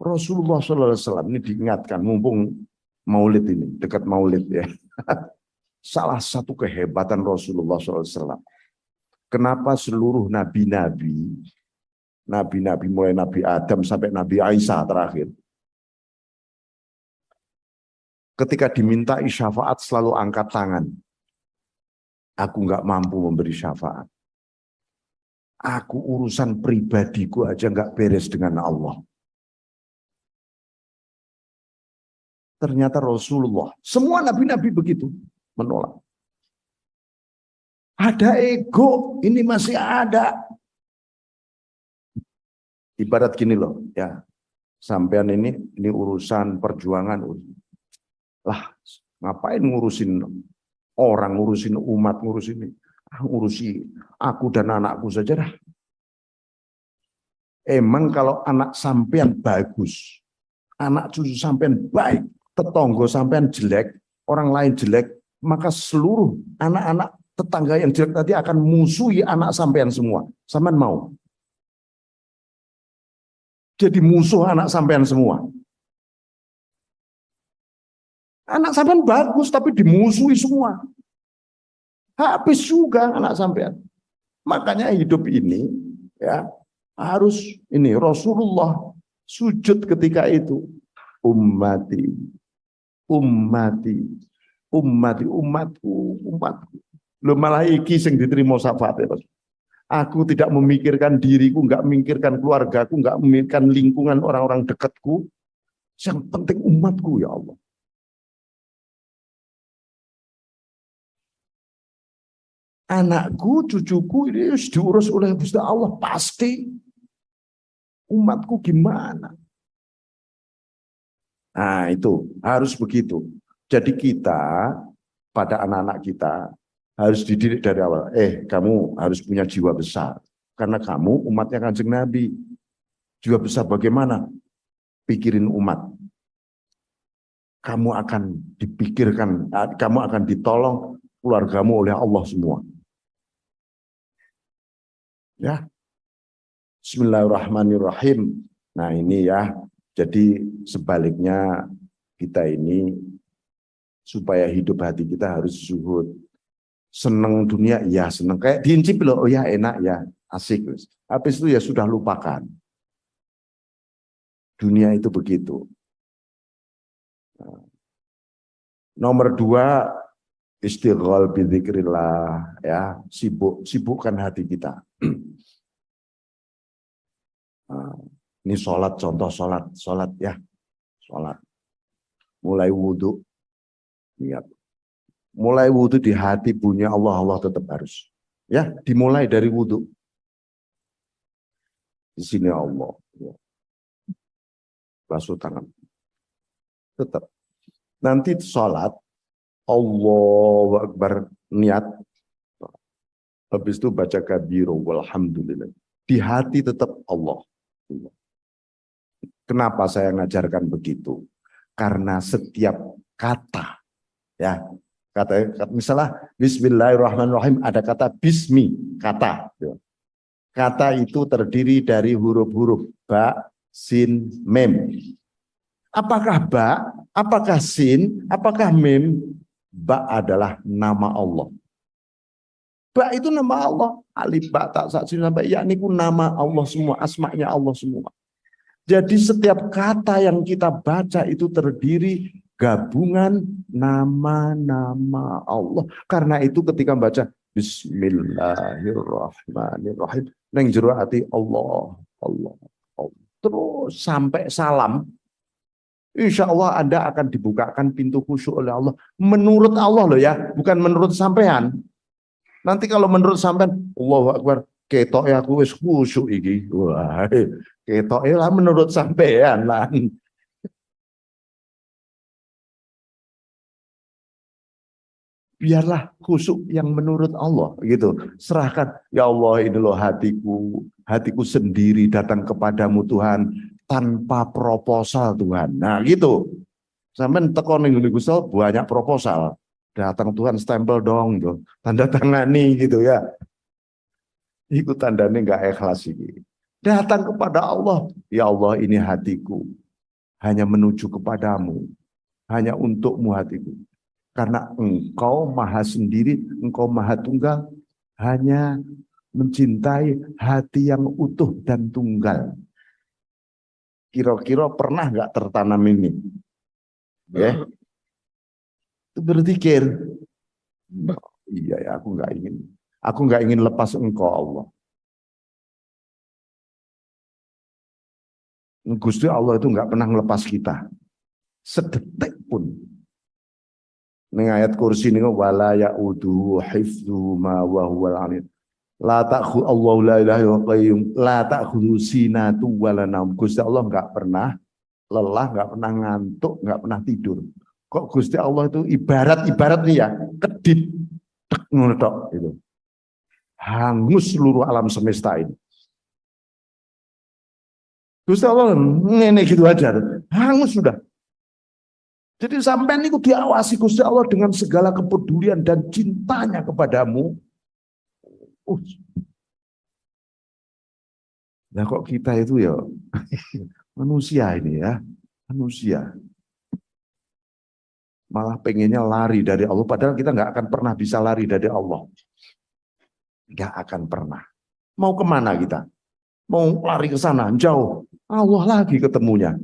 Rasulullah SAW ini diingatkan, mumpung Maulid ini, dekat Maulid ya. Salah satu kehebatan Rasulullah SAW. Kenapa seluruh nabi-nabi mulai Nabi Adam sampai Nabi Isa terakhir, ketika dimintai syafaat selalu angkat tangan. Aku nggak mampu memberi syafaat. Aku urusan pribadiku aja nggak beres dengan Allah. Ternyata Rasulullah, semua nabi-nabi begitu menolak. Ada ego, ini masih ada. Ibarat gini loh, ya, sampean ini urusan perjuangan. Lah, ngapain ngurusin orang, ngurusin umat, ngurusi aku dan anakku saja dah. Emang kalau anak sampean bagus, anak cucu sampean baik, tetangga sampean jelek, orang lain jelek, maka seluruh anak-anak tetangga yang jelek tadi akan musuhi anak sampean semua. Sampean mau? Jadi musuh anak sampean semua. Anak sampean bagus tapi dimusuhi semua. Habis juga anak sampean. Makanya hidup ini ya harus ini, Rasulullah sujud ketika itu. Umatku. Lo malah iki sing diterima syafaat. Aku tidak memikirkan diriku, nggak memikirkan keluargaku, nggak memikirkan lingkungan orang-orang dekatku. Yang penting umatku, ya Allah. Anakku, cucuku ini harus diurus oleh Gusti Allah, pasti. Umatku gimana? Nah, itu harus begitu. Jadi kita pada anak-anak kita harus dididik dari awal. Kamu harus punya jiwa besar. Karena kamu umatnya Kanjeng Nabi. Jiwa besar bagaimana? Pikirin umat. Kamu akan dipikirkan, kamu akan ditolong keluargamu oleh Allah semua. Ya. Bismillahirrahmanirrahim. Nah, ini ya. Jadi sebaliknya kita ini supaya hidup hati kita harus zuhud. Seneng dunia, ya seneng. Kayak diincip loh, oh ya enak ya, asik. Habis itu ya sudah lupakan. Dunia itu begitu. Nomor 2, istighfar bidzikrillah, ya, sibukkan hati kita. Ini sholat, contoh sholat ya, sholat. Mulai wudhu, niat. Mulai wudhu di hati punya Allah tetap harus. Ya, dimulai dari wudhu. Di sini Allah. Ya. Basuh tangan. Tetap. Nanti sholat, Allahu Akbar, niat. Habis itu baca kabiro, walhamdulillah. Di hati tetap Allah. Kenapa saya ngajarkan begitu? Karena setiap kata, ya, misalnya Bismillahirrahmanirrahim, ada kata bismi, kata. Kata itu terdiri dari huruf-huruf ba, sin, mem. Apakah ba, apakah sin, apakah mem? Ba adalah nama Allah. Ba itu nama Allah. Alif, ba, ta, sa, sin, sampai ya, ini nama Allah semua, asma'nya Allah semua. Jadi setiap kata yang kita baca itu terdiri gabungan nama-nama Allah. Karena itu ketika baca Bismillahirrahmanirrahim, neng jero ati Allah, Allah, Allah. Terus sampai salam, insya Allah Anda akan dibukakan pintu khusyuk oleh Allah. Menurut Allah loh ya, bukan menurut sampean. Nanti kalau menurut sampean, Allahu Akbar, ketok ya aku wis khusyuk iki. Wah, ketok lah menurut sampean lah. Biarlah khusyuk yang menurut Allah gitu. Serahkan, ya Allah ini loh hatiku, hatiku sendiri datang kepadamu Tuhan tanpa proposal Tuhan. Nah gitu. Sampai teko ning Gusel banyak proposal. Datang Tuhan stempel dong tuh. Tanda tangani gitu ya. Itu tandanya enggak ikhlas ini. Datang kepada Allah, ya Allah ini hatiku hanya menuju kepadamu, hanya untukmu hatiku. Karena engkau maha sendiri, engkau maha tunggal, hanya mencintai hati yang utuh dan tunggal. Kira-kira pernah nggak tertanam ini? Ya, itu berzikir. Iya ya, aku nggak ingin lepas engkau Allah. Gusti Allah itu nggak pernah melepas kita sedetik pun. Ning ayat kursi niku wala yauduhu hifdzuhu ma wa huwal alim. La ta'khudhu Allahu la ilaha illa qayyum la ta'khudhu sinatu wala naum. Gusti Allah enggak pernah lelah, enggak pernah ngantuk, enggak pernah tidur. Kok Gusti Allah itu ibarat nih ya, kedip ngono tok itu. Hangus seluruh alam semesta ini. Gusti Allah ngene gitu aja, hangus sudah. Jadi sampean itu diawasi Gusti Allah dengan segala kepedulian dan cintanya kepadamu. Nah kok kita itu ya manusia ini ya, manusia. Malah pengennya lari dari Allah, padahal kita nggak akan pernah bisa lari dari Allah. Nggak akan pernah. Mau kemana kita? Mau lari ke sana, jauh. Allah lagi ketemunya.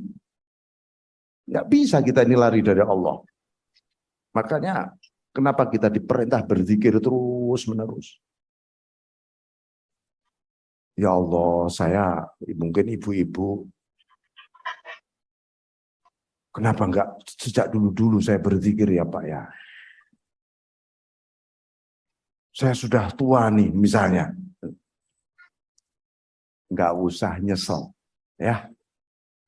Nggak bisa kita ini lari dari Allah. Makanya kenapa kita diperintah berzikir terus menerus. Ya Allah, saya mungkin ibu-ibu, kenapa enggak sejak dulu-dulu saya berzikir ya Pak ya. Saya sudah tua nih misalnya. Enggak usah nyesel. Ya,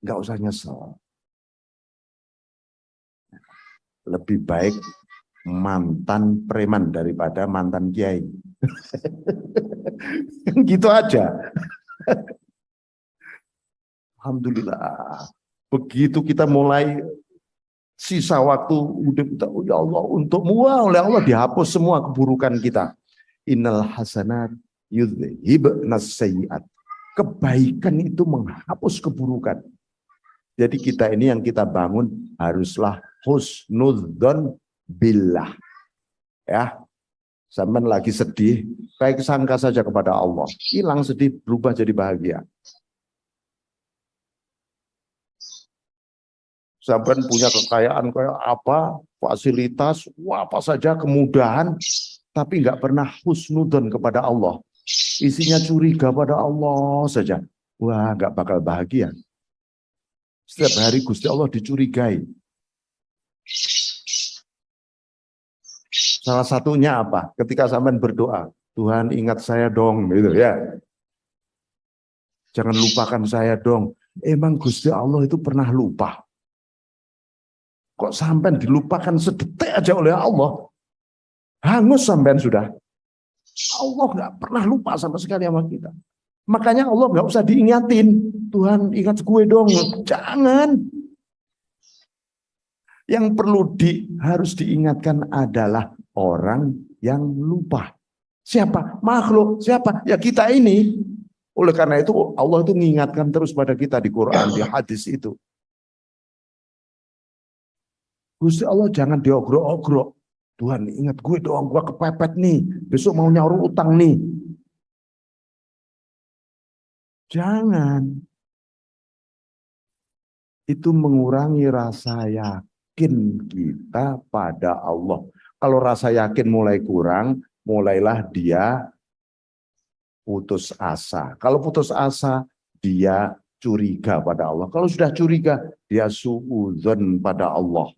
enggak usah nyesel. Lebih baik mantan preman daripada mantan kiai. Gitu aja. Alhamdulillah. Begitu kita mulai sisa waktu udah kita, oh ya Allah untukmu, oleh Allah dihapus semua keburukan kita. Innal hasanat yudhibnas sayyi'at. Kebaikan itu menghapus keburukan. Jadi kita ini yang kita bangun haruslah husnudzon billah. Ya, sampai lagi sedih, baik sangka saja kepada Allah. Hilang sedih, berubah jadi bahagia. Sampai punya kekayaan kayak apa, fasilitas, apa saja, kemudahan, tapi nggak pernah husnudzon kepada Allah. Isinya curiga pada Allah saja. Wah, nggak bakal bahagia. Setiap hari Gusti Allah dicurigai. Salah satunya apa? Ketika sampean berdoa, Tuhan ingat saya dong, gitu ya. Jangan lupakan saya dong. Emang Gusti Allah itu pernah lupa? Kok sampean dilupakan sedetik aja oleh Allah? Hangus sampean sudah. Allah nggak pernah lupa sama sekali sama kita. Makanya Allah nggak usah diingatin. Tuhan ingat gue dong. Jangan. Yang perlu harus diingatkan adalah orang yang lupa. Siapa? Makhluk. Siapa? Ya kita ini. Oleh karena itu Allah itu mengingatkan terus pada kita di Quran, di hadis itu. Gusti Allah jangan diogrok-ogrok. Tuhan ingat gue dong, gue kepepet nih. Besok mau nyaur utang nih. Jangan. Itu mengurangi rasa yakin kita pada Allah. Kalau rasa yakin mulai kurang, mulailah dia putus asa. Kalau putus asa, dia curiga pada Allah. Kalau sudah curiga, dia suudzon pada Allah.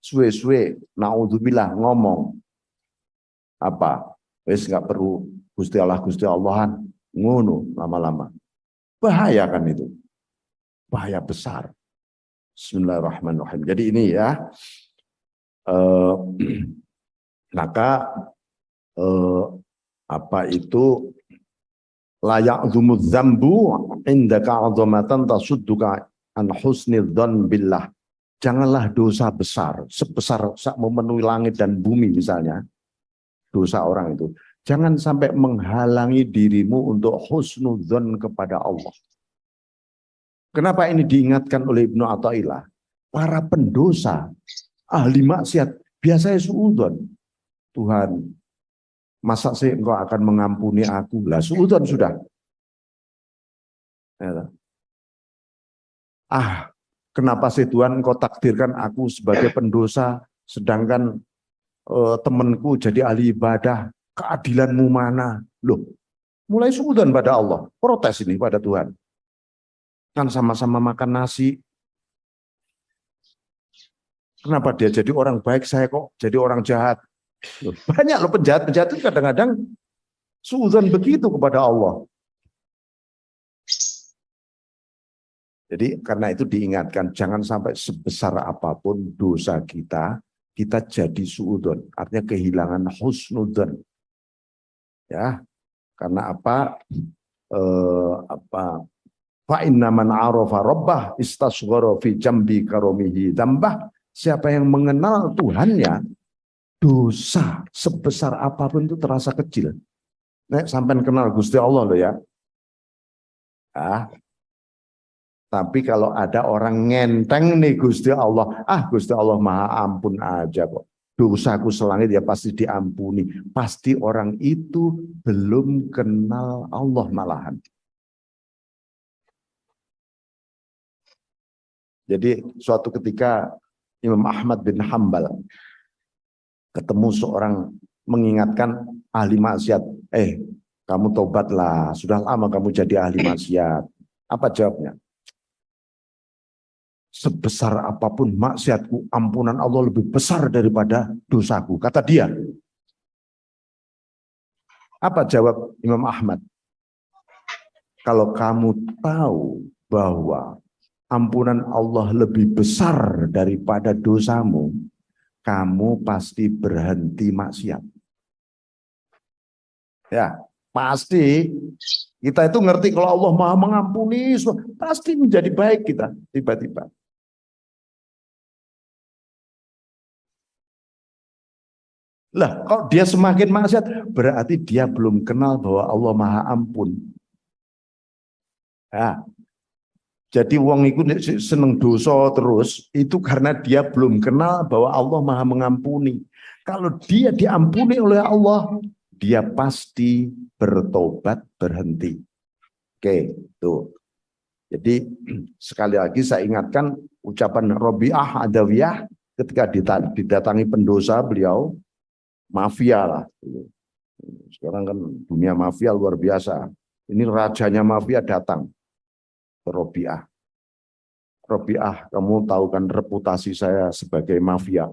Suwe-suwe, naudzubillah ngomong. Apa? Wes nggak perlu Gusti Allahan. Ngono lama-lama. Bahaya kan itu. Bahaya besar. Bismillahirrahmanirrahim. Jadi ini ya, maka apa itu layak dzumudz dzambu indaka 'azamatan tasudduka an husnidzan billah. Janganlah dosa besar sebesar memenuhi langit dan bumi misalnya. Dosa orang itu jangan sampai menghalangi dirimu untuk husnudzon kepada Allah. Kenapa ini diingatkan oleh Ibnu Athaillah? Para pendosa, ahli maksiat, biasanya suudzon. Tuhan, masa sih engkau akan mengampuni aku? Lah suudzon sudah. Kenapa sih Tuhan engkau takdirkan aku sebagai pendosa, sedangkan temanku jadi ahli ibadah, keadilanmu mana? Loh, mulai suudzon pada Allah, protes ini pada Tuhan. Kan sama-sama makan nasi. Kenapa dia jadi orang baik, saya kok jadi orang jahat? Loh, banyak loh penjahat-penjahat itu kadang-kadang suudzon begitu kepada Allah. Jadi karena itu diingatkan, jangan sampai sebesar apapun dosa kita jadi suudzon, artinya kehilangan husnudzon. Ya, karena apa? Fa inna man arafa rabbah istasghara fi jambi karomihi dzambah. Siapa yang mengenal Tuhannya, dosa sebesar apapun itu terasa kecil. Nek sampai kenal Gusti Allah loh ya. Tapi kalau ada orang ngenteng nih Gusti Allah, Gusti Allah maha ampun aja kok. Dosaku selangit ya pasti diampuni. Pasti orang itu belum kenal Allah malahan. Jadi suatu ketika Imam Ahmad bin Hambal ketemu seorang mengingatkan ahli maksiat. Kamu tobatlah, sudah lama kamu jadi ahli maksiat. Apa jawabnya? Sebesar apapun maksiatku, ampunan Allah lebih besar daripada dosaku, kata dia. Apa jawab Imam Ahmad? Kalau kamu tahu bahwa ampunan Allah lebih besar daripada dosamu, kamu pasti berhenti maksiat. Ya, pasti. Kita itu ngerti kalau Allah maha mengampuni, pasti menjadi baik kita tiba-tiba. Lah, kalau dia semakin maksiat, berarti dia belum kenal bahwa Allah maha ampun. Ya. Jadi wong itu seneng dosa terus, itu karena dia belum kenal bahwa Allah maha mengampuni. Kalau dia diampuni oleh Allah, dia pasti bertobat berhenti. Oke, tuh. Jadi sekali lagi saya ingatkan ucapan Robi'ah Adawiyah ketika didatangi pendosa beliau, mafia lah. Sekarang kan dunia mafia luar biasa. Ini rajanya mafia datang ke Robi'ah. Robi'ah, kamu tahu kan reputasi saya sebagai mafia.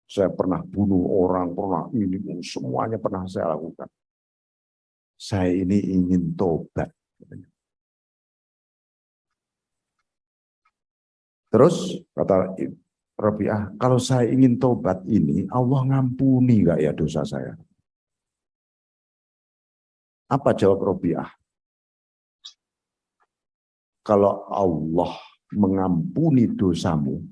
Saya pernah bunuh orang, pernah ini, semuanya pernah saya lakukan. Saya ini ingin tobat. Terus kata Rabi'ah, kalau saya ingin tobat ini, Allah ngampuni nggak ya dosa saya? Apa jawab Rabi'ah? Kalau Allah mengampuni dosamu,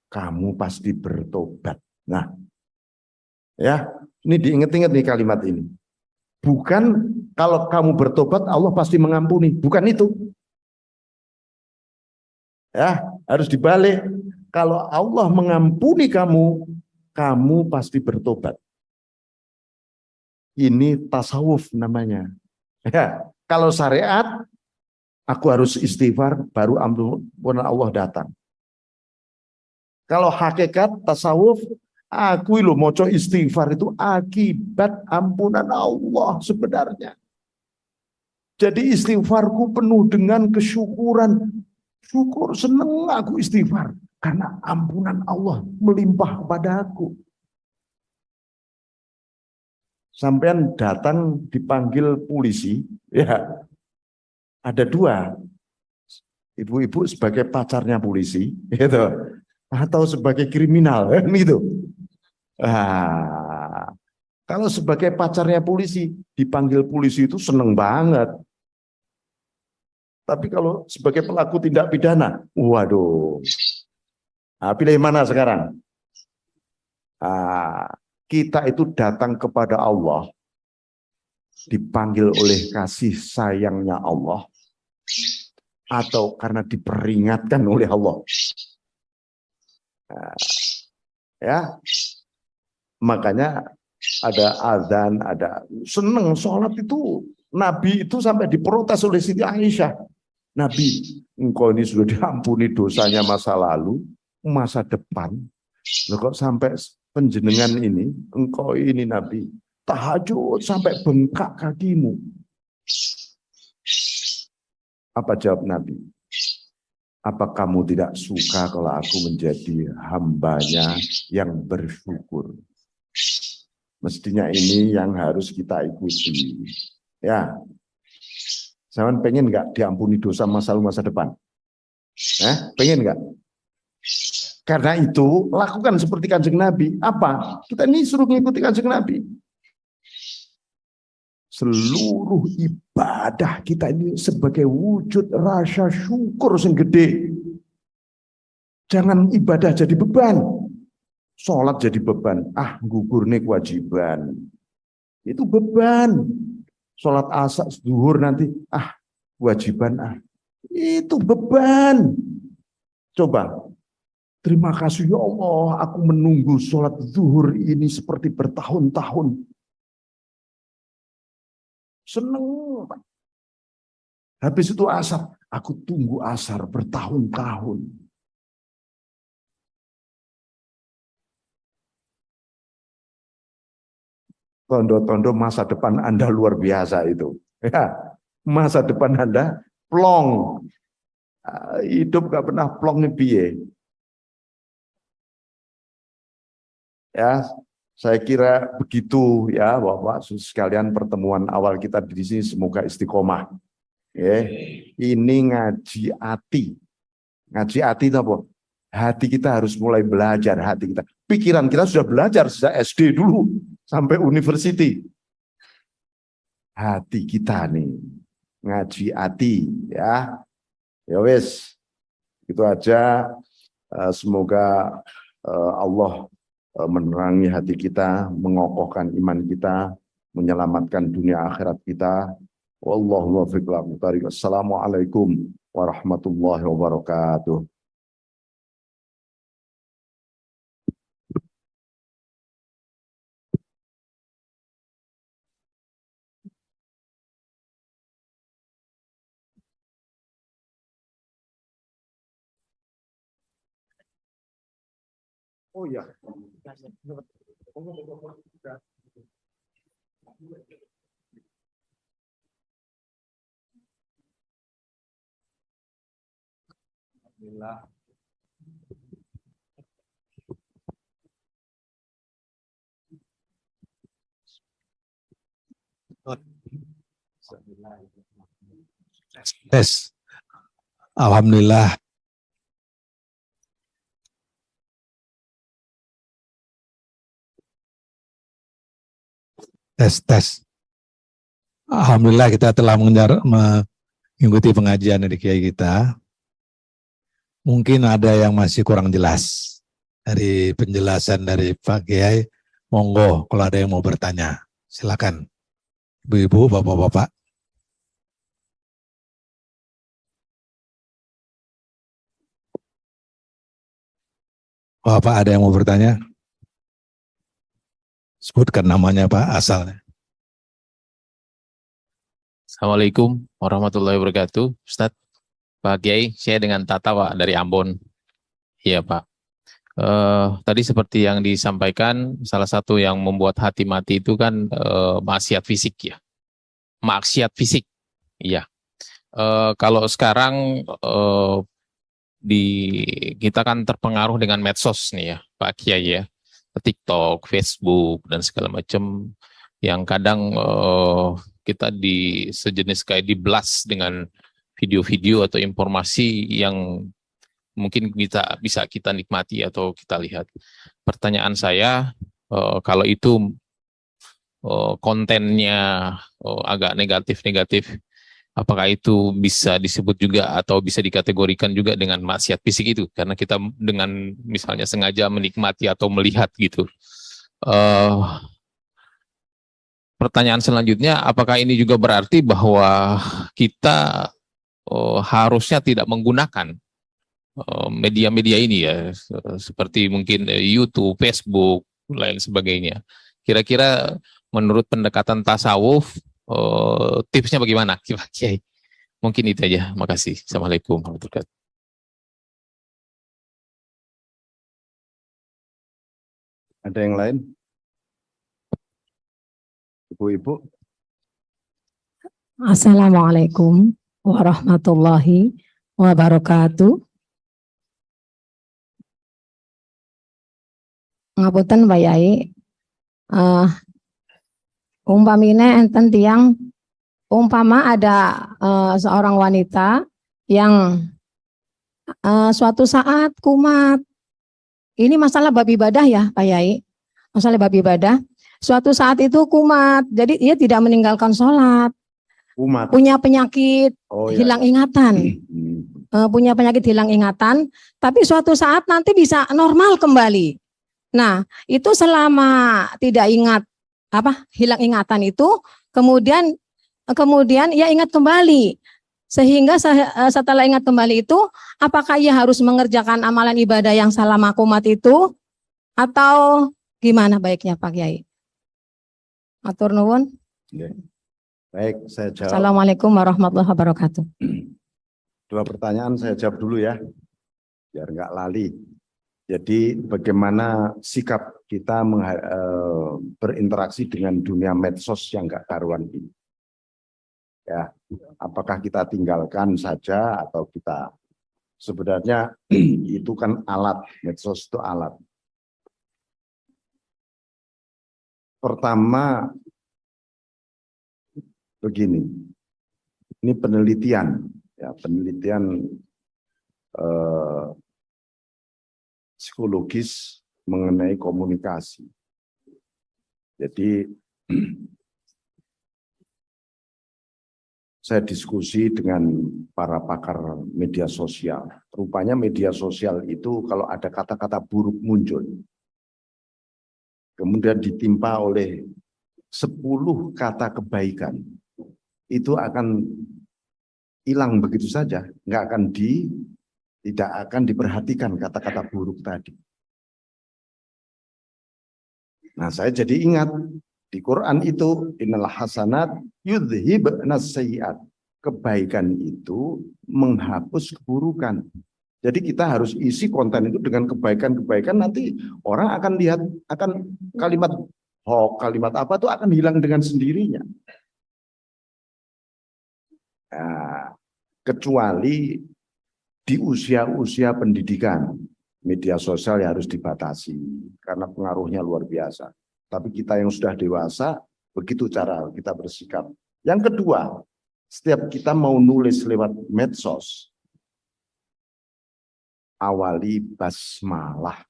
kamu pasti bertobat. Nah, ya, ini diingat-ingat nih kalimat ini. Bukan kalau kamu bertobat Allah pasti mengampuni, bukan itu. Ya, harus dibalik. Kalau Allah mengampuni kamu, kamu pasti bertobat. Ini tasawuf namanya. Ya, kalau syariat, aku harus istighfar baru ampunan Allah datang. Kalau hakikat tasawuf, aku lo moco istighfar itu akibat ampunan Allah sebenarnya. Jadi istighfarku penuh dengan kesyukuran. Syukur, seneng aku istighfar. Karena ampunan Allah melimpah kepada aku. Sampean datang dipanggil polisi, ya ada dua. Ibu-ibu sebagai pacarnya polisi, gitu, atau sebagai kriminal, gitu. Nah, kalau sebagai pacarnya polisi, dipanggil polisi itu seneng banget. Tapi kalau sebagai pelaku tindak pidana, waduh. Nah, pilih mana sekarang? Nah, kita itu datang kepada Allah, dipanggil oleh kasih sayangnya Allah, atau karena diperingatkan oleh Allah. Nah, ya, makanya ada azan, ada seneng sholat itu. Nabi itu sampai diprotes oleh Siti Aisyah. Nabi, engkau ini sudah diampuni dosanya masa lalu, masa depan. Loh kok sampai penjenengan ini, engkau ini Nabi, tahajud sampai bengkak kakimu. Apa jawab Nabi? Apa kamu tidak suka kalau aku menjadi hambanya yang bersyukur? Mestinya ini yang harus kita ikuti. Ya, saya pengen nggak diampuni dosa masa lalu masa depan? Pengen nggak? Karena itu lakukan seperti Kanjeng Nabi. Apa? Kita ini suruh mengikuti Kanjeng Nabi. Seluruh ibadah kita ini sebagai wujud rasa syukur yang gede. Jangan ibadah jadi beban. Sholat jadi beban. Gugur nih kewajiban. Itu beban. Sholat asar, zuhur nanti. Kewajiban. Itu beban. Coba. Terima kasih ya Allah. Aku menunggu sholat zuhur ini seperti bertahun-tahun. Seneng. Habis itu asar. Aku tunggu asar bertahun-tahun. Tondo-tondo masa depan Anda luar biasa itu. Ya, masa depan Anda plong. Hidup gak pernah plong nih piye. Ya, saya kira begitu ya Bapak sekalian pertemuan awal kita di sini semoga istiqomah. Ini ngaji hati. Ngaji hati itu apa? Hati kita harus mulai belajar hati kita. Pikiran kita sudah belajar sejak SD dulu sampai university. Hati kita nih ngaji hati ya. Ya wes. Itu aja. Semoga Allah menerangi hati kita, mengokohkan iman kita, menyelamatkan dunia akhirat kita. Wallahu muwaffiq ila aqwamit. Assalamualaikum warahmatullahi wabarakatuh. Oh ya. Alhamdulillah. Tes. Alhamdulillah Tes. Alhamdulillah kita telah mengikuti pengajian dari Kiai kita. Mungkin ada yang masih kurang jelas dari penjelasan dari Pak Kiai. Monggo kalau ada yang mau bertanya. Silakan. Ibu-ibu, bapak-bapak. Bapak ada yang mau bertanya? Sebutkan namanya Pak, asalnya. Assalamualaikum warahmatullahi wabarakatuh. Ustadz, Pak Kiai, saya dengan Tata Pak dari Ambon. Iya Pak. Tadi seperti yang disampaikan, salah satu yang membuat hati mati itu kan maksiat fisik ya. Maksiat fisik, iya. Kalau sekarang kita kan terpengaruh dengan medsos nih ya, Pak Kiai ya. TikTok, Facebook, dan segala macam yang kadang kita sejenis kayak diblas dengan video-video atau informasi yang mungkin bisa kita nikmati atau kita lihat. Pertanyaan saya, kalau itu kontennya agak negatif-negatif, apakah itu bisa disebut juga atau bisa dikategorikan juga dengan maksiat fisik itu? Karena kita dengan misalnya sengaja menikmati atau melihat gitu. Pertanyaan selanjutnya, apakah ini juga berarti bahwa kita harusnya tidak menggunakan media-media ini ya, seperti mungkin YouTube, Facebook, lain sebagainya. Kira-kira menurut pendekatan tasawuf, tipsnya bagaimana, Pak Kiai? Mungkin itu aja. Makasih. Assalamualaikum warahmatullahi wabarakatuh. Ada yang lain? Ibu-ibu? Assalamualaikum warahmatullahi wabarakatuh. Ngapunten Pak Yai, umpamine enten tiang, umpama ada seorang wanita yang suatu saat kumat. Ini masalah bab ibadah ya Pak Yai, masalah bab ibadah. Suatu saat itu kumat, jadi dia tidak meninggalkan sholat. Umat. Punya penyakit hilang ingatan. Punya penyakit hilang ingatan, tapi suatu saat nanti bisa normal kembali. Nah, itu selama tidak ingat hilang ingatan itu, kemudian ia ingat kembali. Sehingga setelah ingat kembali itu, apakah ia harus mengerjakan amalan ibadah yang selama kumat itu, atau gimana baiknya Pak Kiai? Matur nuwun. Baik, saya jawab. Assalamualaikum warahmatullahi wabarakatuh. Dua pertanyaan saya jawab dulu ya, biar nggak lali. Jadi bagaimana sikap kita berinteraksi dengan dunia medsos yang nggak karuan ini? Ya, apakah kita tinggalkan saja atau kita sebenarnya itu kan alat, medsos itu alat. Pertama, begini, ini penelitian, ya penelitian psikologis mengenai komunikasi. Jadi saya diskusi dengan para pakar media sosial. Rupanya media sosial itu kalau ada kata-kata buruk muncul, kemudian ditimpa oleh 10 kata kebaikan, itu akan hilang begitu saja, tidak akan diperhatikan kata-kata buruk tadi. Nah, saya jadi ingat di Quran itu innal hasanat yudhibnas sayyiat. Kebaikan itu menghapus keburukan. Jadi kita harus isi konten itu dengan kebaikan-kebaikan, nanti orang akan lihat, akan kalimat hoax, kalimat apa itu akan hilang dengan sendirinya. Nah, kecuali di usia-usia pendidikan, media sosial ya harus dibatasi karena pengaruhnya luar biasa. Tapi kita yang sudah dewasa, begitu cara kita bersikap. Yang kedua, setiap kita mau nulis lewat medsos, awali basmalah.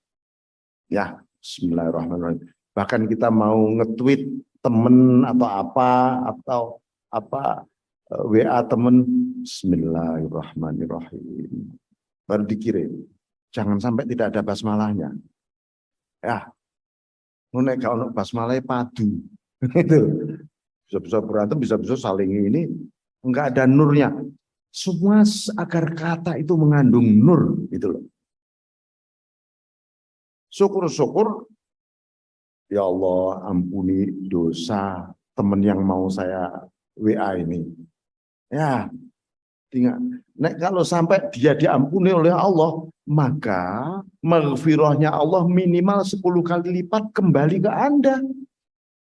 Ya, bismillahirrahmanirrahim. Bahkan kita mau nge-tweet, temen atau apa WA temen, Bismillahirrahmanirrahim, baru dikirim. Jangan sampai tidak ada basmalahnya. Ya, nek kalau basmalah padu itu bisa-bisa berantem, bisa-bisa saling ini, enggak ada nurnya. Semua agar kata itu mengandung nur, gitu loh. Syukur-syukur, ya Allah ampuni dosa teman yang mau saya WA ini. Ya, tinggal. Nek kalau sampai dia diampuni oleh Allah, maka maghfirahnya Allah minimal 10 kali lipat kembali ke Anda.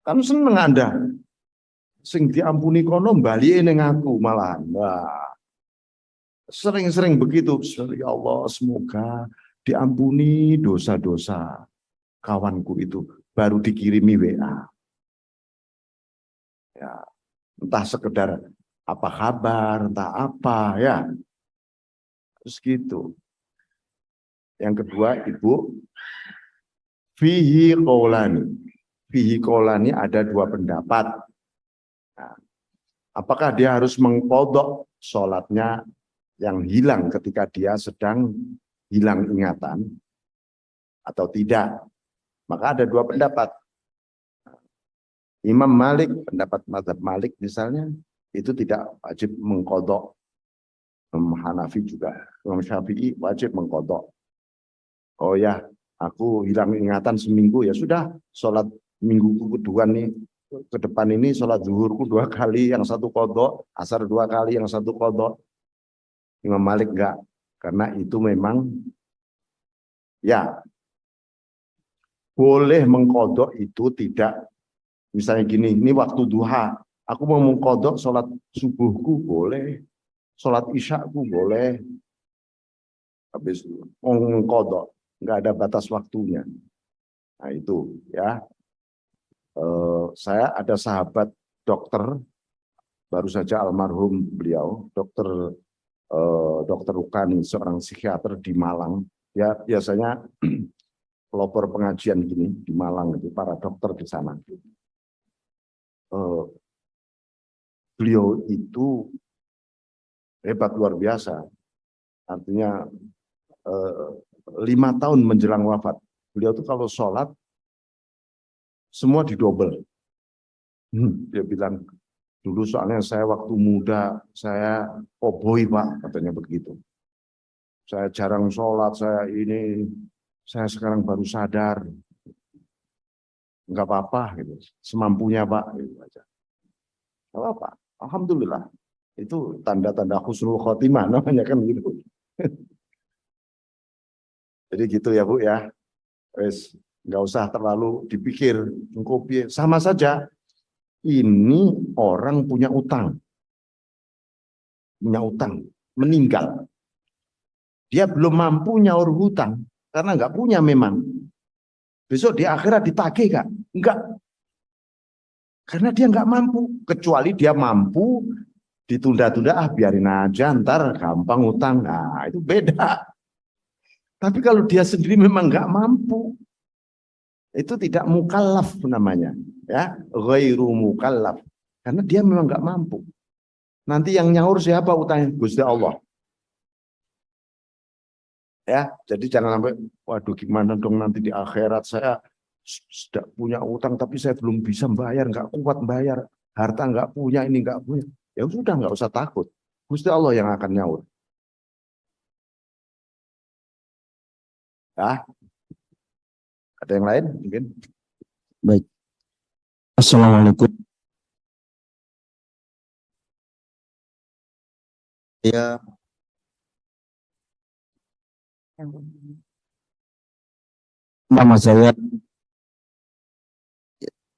Kan seneng Anda. Sing diampuni kono bali ning aku malahan. Wah. Sering-sering begitu. Ya Allah, semoga diampuni dosa-dosa kawanku itu, baru dikirimi WA. Ya, entah sekedar apa kabar, entah apa ya. Terus gitu. Yang kedua, Ibu, fihi qaulani. Fihi qaulani ada 2 pendapat. Nah, apakah dia harus mengqadha sholatnya yang hilang ketika dia sedang hilang ingatan atau tidak? Maka ada 2 pendapat. Imam Malik, pendapat mazhab Malik misalnya, itu tidak wajib mengqadha. Imam Hanafi juga, Imam Syafi'i wajib mengqadha. Oh ya, aku hilang ingatan seminggu, ya sudah, sholat minggu kedua nih, ke depan ini sholat zuhurku 2 kali, yang 1 qadha, asar 2 kali, yang 1 qadha. Imam Malik enggak, karena itu memang ya boleh mengqadha itu tidak, misalnya gini, ini waktu duha, aku mau mengqadha sholat subuhku boleh, sholat isyaku boleh, habis mau mengqadha, nggak ada batas waktunya. Nah itu ya, saya ada sahabat dokter, baru saja almarhum beliau, dokter Rukani, seorang psikiater di Malang. Ya biasanya pelopor pengajian gini di Malang itu para dokter di sana. Beliau itu hebat luar biasa. Artinya 5 tahun menjelang wafat, beliau tuh kalau sholat semua didobel. Dia bilang, dulu soalnya saya waktu muda saya koboi Pak, katanya begitu. Saya jarang sholat, saya sekarang baru sadar. Enggak apa-apa gitu, semampunya Pak, gitu aja. Enggak apa-apa, alhamdulillah. Itu tanda-tanda husnul khotimah namanya kan gitu. Jadi gitu ya Bu ya, wes nggak usah terlalu dipikir, sama saja. Ini orang punya utang, meninggal, dia belum mampu nyaur hutang karena nggak punya memang. Besok di akhirat ditagih Kak? Enggak, karena dia nggak mampu. Kecuali dia mampu, ditunda-tunda, biarin aja, ntar gampang utang. Nah itu beda. Tapi kalau dia sendiri memang nggak mampu, itu tidak mukallaf namanya, ya, ghairu mukallaf, karena dia memang nggak mampu. Nanti yang nyaur siapa utangnya? Gusti Allah. Ya, jadi jangan sampai, waduh gimana dong nanti di akhirat saya sudah punya utang tapi saya belum bisa bayar, nggak kuat bayar, harta nggak punya, ini nggak punya. Ya sudah, nggak usah takut, Gusti Allah yang akan nyaur. Ya, ada yang lain mungkin? Baik. Assalamualaikum. Ya. Nama saya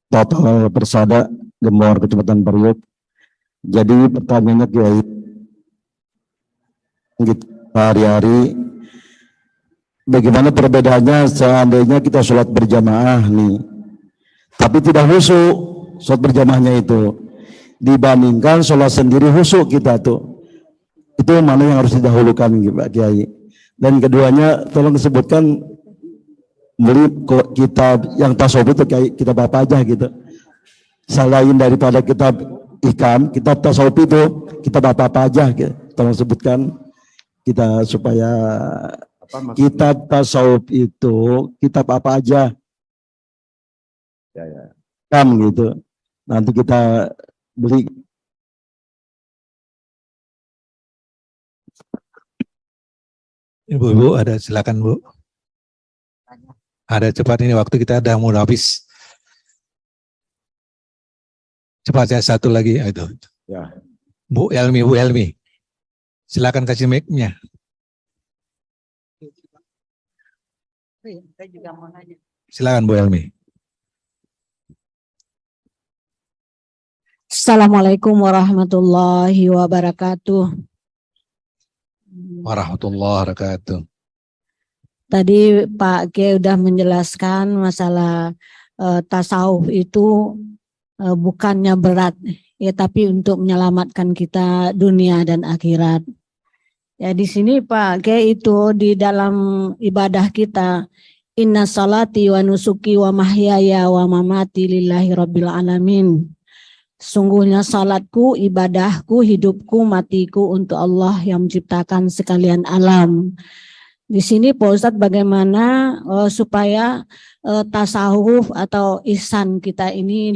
Total Persada, Gembor, Kecamatan Priok. Jadi pertanyaannya Kiai, hari-hari bagaimana perbedaannya seandainya kita sholat berjamaah nih, tapi tidak khusyuk sholat berjamaahnya itu, dibandingkan sholat sendiri khusyuk kita tuh, itu mana yang harus didahulukan Pak Kiai? Dan keduanya tolong sebutkan beli kitab yang tasawuf itu kayak kitab apa aja gitu. selain daripada kitab Ihkam, kitab tasawuf itu kitab apa-apa aja, tolong sebutkan kita supaya kitab tasawuf itu kitab apa aja, Ya. gitu. Nanti kita beli. Ibu-ibu ada, silakan Bu. Ada, cepat, ini waktu kita ada mau habis. Cepat, saya satu lagi. Itu. Ya. Bu Elmi, silakan kasih mic-nya. Silakan Bu Elmi. Assalamualaikum warahmatullahi wabarakatuh. Warahmatullahi wabarakatuh. Tadi Pak G udah menjelaskan masalah tasawuf itu bukannya berat, ya, tapi untuk menyelamatkan kita dunia dan akhirat. Ya, di sini Pak G itu di dalam ibadah kita, inna salati wa nusuki wa mahyaya wa mamati lillahi rabbil alamin. Sungguhnya salatku, ibadahku, hidupku, matiku untuk Allah yang menciptakan sekalian alam. Di sini Pak Ustadz bagaimana supaya tasawuf atau ihsan kita ini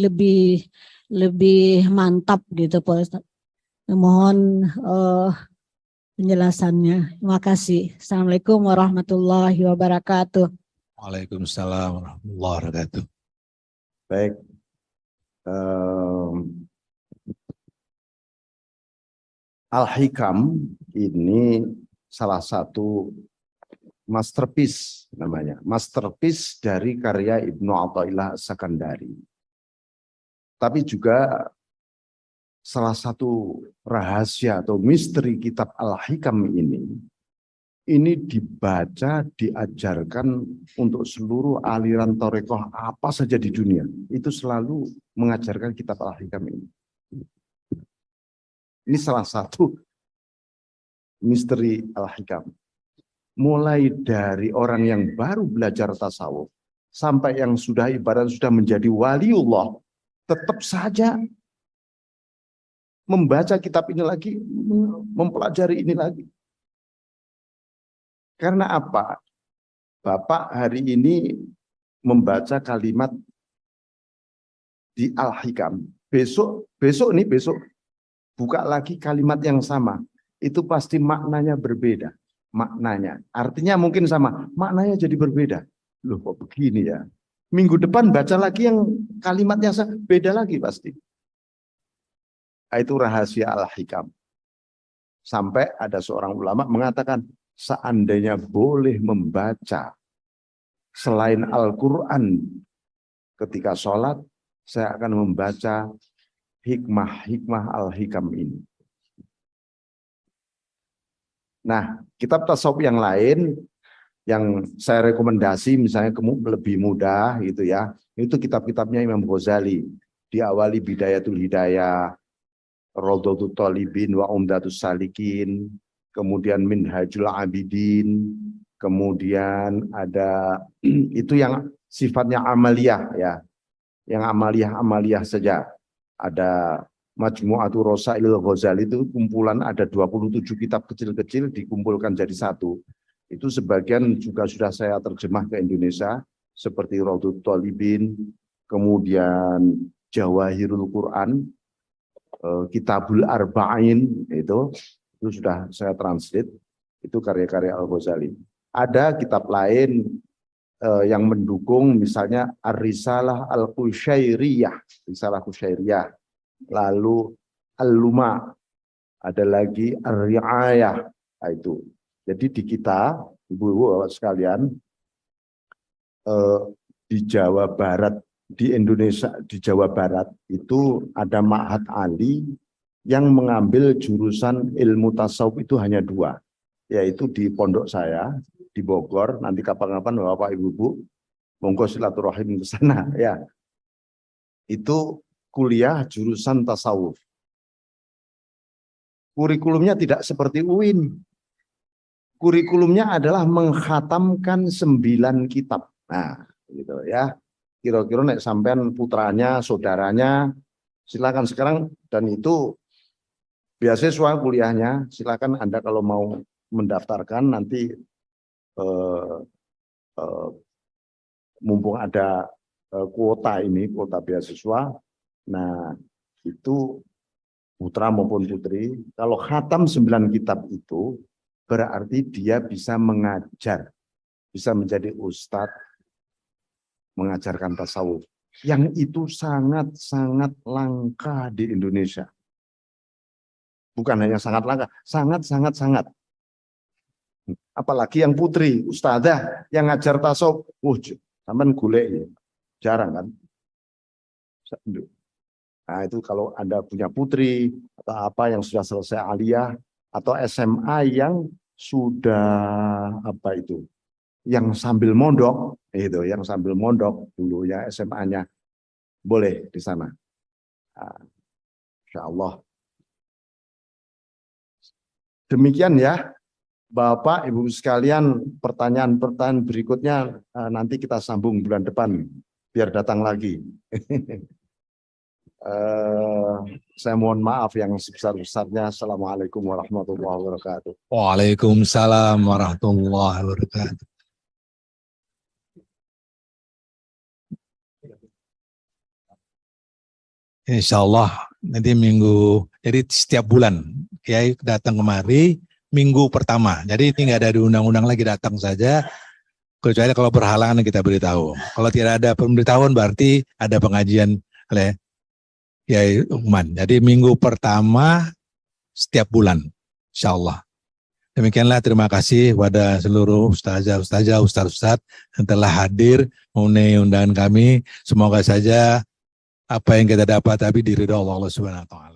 lebih mantap gitu Pak Ustadz. Mohon penjelasannya. Terima kasih. Assalamualaikum warahmatullahi wabarakatuh. Waalaikumsalam warahmatullahi wabarakatuh. Baik. Al-Hikam ini salah satu masterpiece namanya. Masterpiece dari karya Ibnu Athaillah As-Sakandari. Tapi juga salah satu rahasia atau misteri kitab Al-Hikam ini dibaca, diajarkan untuk seluruh aliran Thariqah apa saja di dunia. Itu selalu mengajarkan kitab Al-Hikam ini. Ini salah satu misteri Al-Hikam. Mulai dari orang yang baru belajar tasawuf, sampai yang sudah ibarat sudah menjadi waliullah, tetap saja membaca kitab ini lagi, mempelajari ini lagi. Karena apa? Bapak hari ini membaca kalimat di Al-Hikam. Besok buka lagi kalimat yang sama. Itu pasti maknanya berbeda. Maknanya. Artinya mungkin sama. Maknanya jadi berbeda. Loh kok begini ya? Minggu depan baca lagi yang kalimatnya beda lagi pasti. Itu rahasia Al-Hikam. Sampai ada seorang ulama mengatakan, seandainya boleh membaca selain Al-Quran ketika sholat, saya akan membaca hikmah Al-Hikam ini. Nah, kitab tasawuf yang lain yang saya rekomendasi misalnya lebih mudah gitu ya, itu kitab-kitabnya Imam Ghazali. Diawali Bidayatul Hidayah, Rawdatul Talibin wa Umdatus Salikin, kemudian Minhajul Abidin, kemudian ada itu yang sifatnya amaliyah ya, yang amaliyah saja. Ada Majmu'atul Rasailil Ghazali, itu kumpulan ada 27 kitab kecil-kecil dikumpulkan jadi satu. Itu sebagian juga sudah saya terjemah ke Indonesia seperti Rawdatul Talibin, kemudian Jawahirul Quran, Kitabul Arba'in itu sudah saya translate, itu karya-karya Al-Ghazali. Ada kitab lain yang mendukung, misalnya Ar-Risalah Al-Qushairiyah, Risalah Qushairiyah, lalu Al-Luma, ada lagi Ar-Ri'ayah, itu. Jadi di kita, ibu-ibu sekalian, di Jawa Barat, di Indonesia, di Jawa Barat itu ada Ma'had Ali yang mengambil jurusan ilmu tasawuf itu hanya 2, yaitu di pondok saya di Bogor. Nanti kapan-kapan Bapak Ibu monggo silaturahim ke sana ya. Itu kuliah jurusan tasawuf. Kurikulumnya tidak seperti UIN. Kurikulumnya adalah mengkhatamkan 9 kitab. Nah, gitu ya. Kira-kira nek sampean putranya, saudaranya, silakan sekarang, dan itu beasiswa kuliahnya, silakan Anda kalau mau mendaftarkan nanti mumpung ada kuota ini, kuota beasiswa. Nah, itu putra maupun putri, kalau khatam 9 kitab itu berarti dia bisa mengajar, bisa menjadi ustadz, mengajarkan tasawuf. Yang itu sangat-sangat langka di Indonesia. Bukan hanya sangat langka, sangat. Apalagi yang putri, ustadzah yang ngajar tasawuf, sampean golek ya. Jarang kan? Nah, itu kalau Anda punya putri atau apa yang sudah selesai aliyah atau SMA yang sudah yang sambil mondok, yang sambil mondok dulu ya SMA-nya, boleh di sana. Insya Allah. Demikian ya, Bapak, Ibu sekalian, pertanyaan-pertanyaan berikutnya nanti kita sambung bulan depan, biar datang lagi. Saya mohon maaf yang sebesar-besarnya. Assalamualaikum warahmatullahi wabarakatuh. Waalaikumsalam warahmatullahi wabarakatuh. Insya Allah nanti minggu, jadi setiap bulan Kiai datang kemari minggu pertama. Jadi ini nggak ada diundang-undang lagi, datang saja. Kecuali kalau berhalangan kita beritahu. Kalau tidak ada pemberitahuan berarti ada pengajian oleh Kiai Lukman. Jadi minggu pertama setiap bulan, insya Allah. Demikianlah, terima kasih kepada seluruh ustazah, ustaz-ustaz yang telah hadir memenuhi undangan kami. Semoga saja apa yang kita dapat tapi diridhoi Allah Subhanahu wa taala.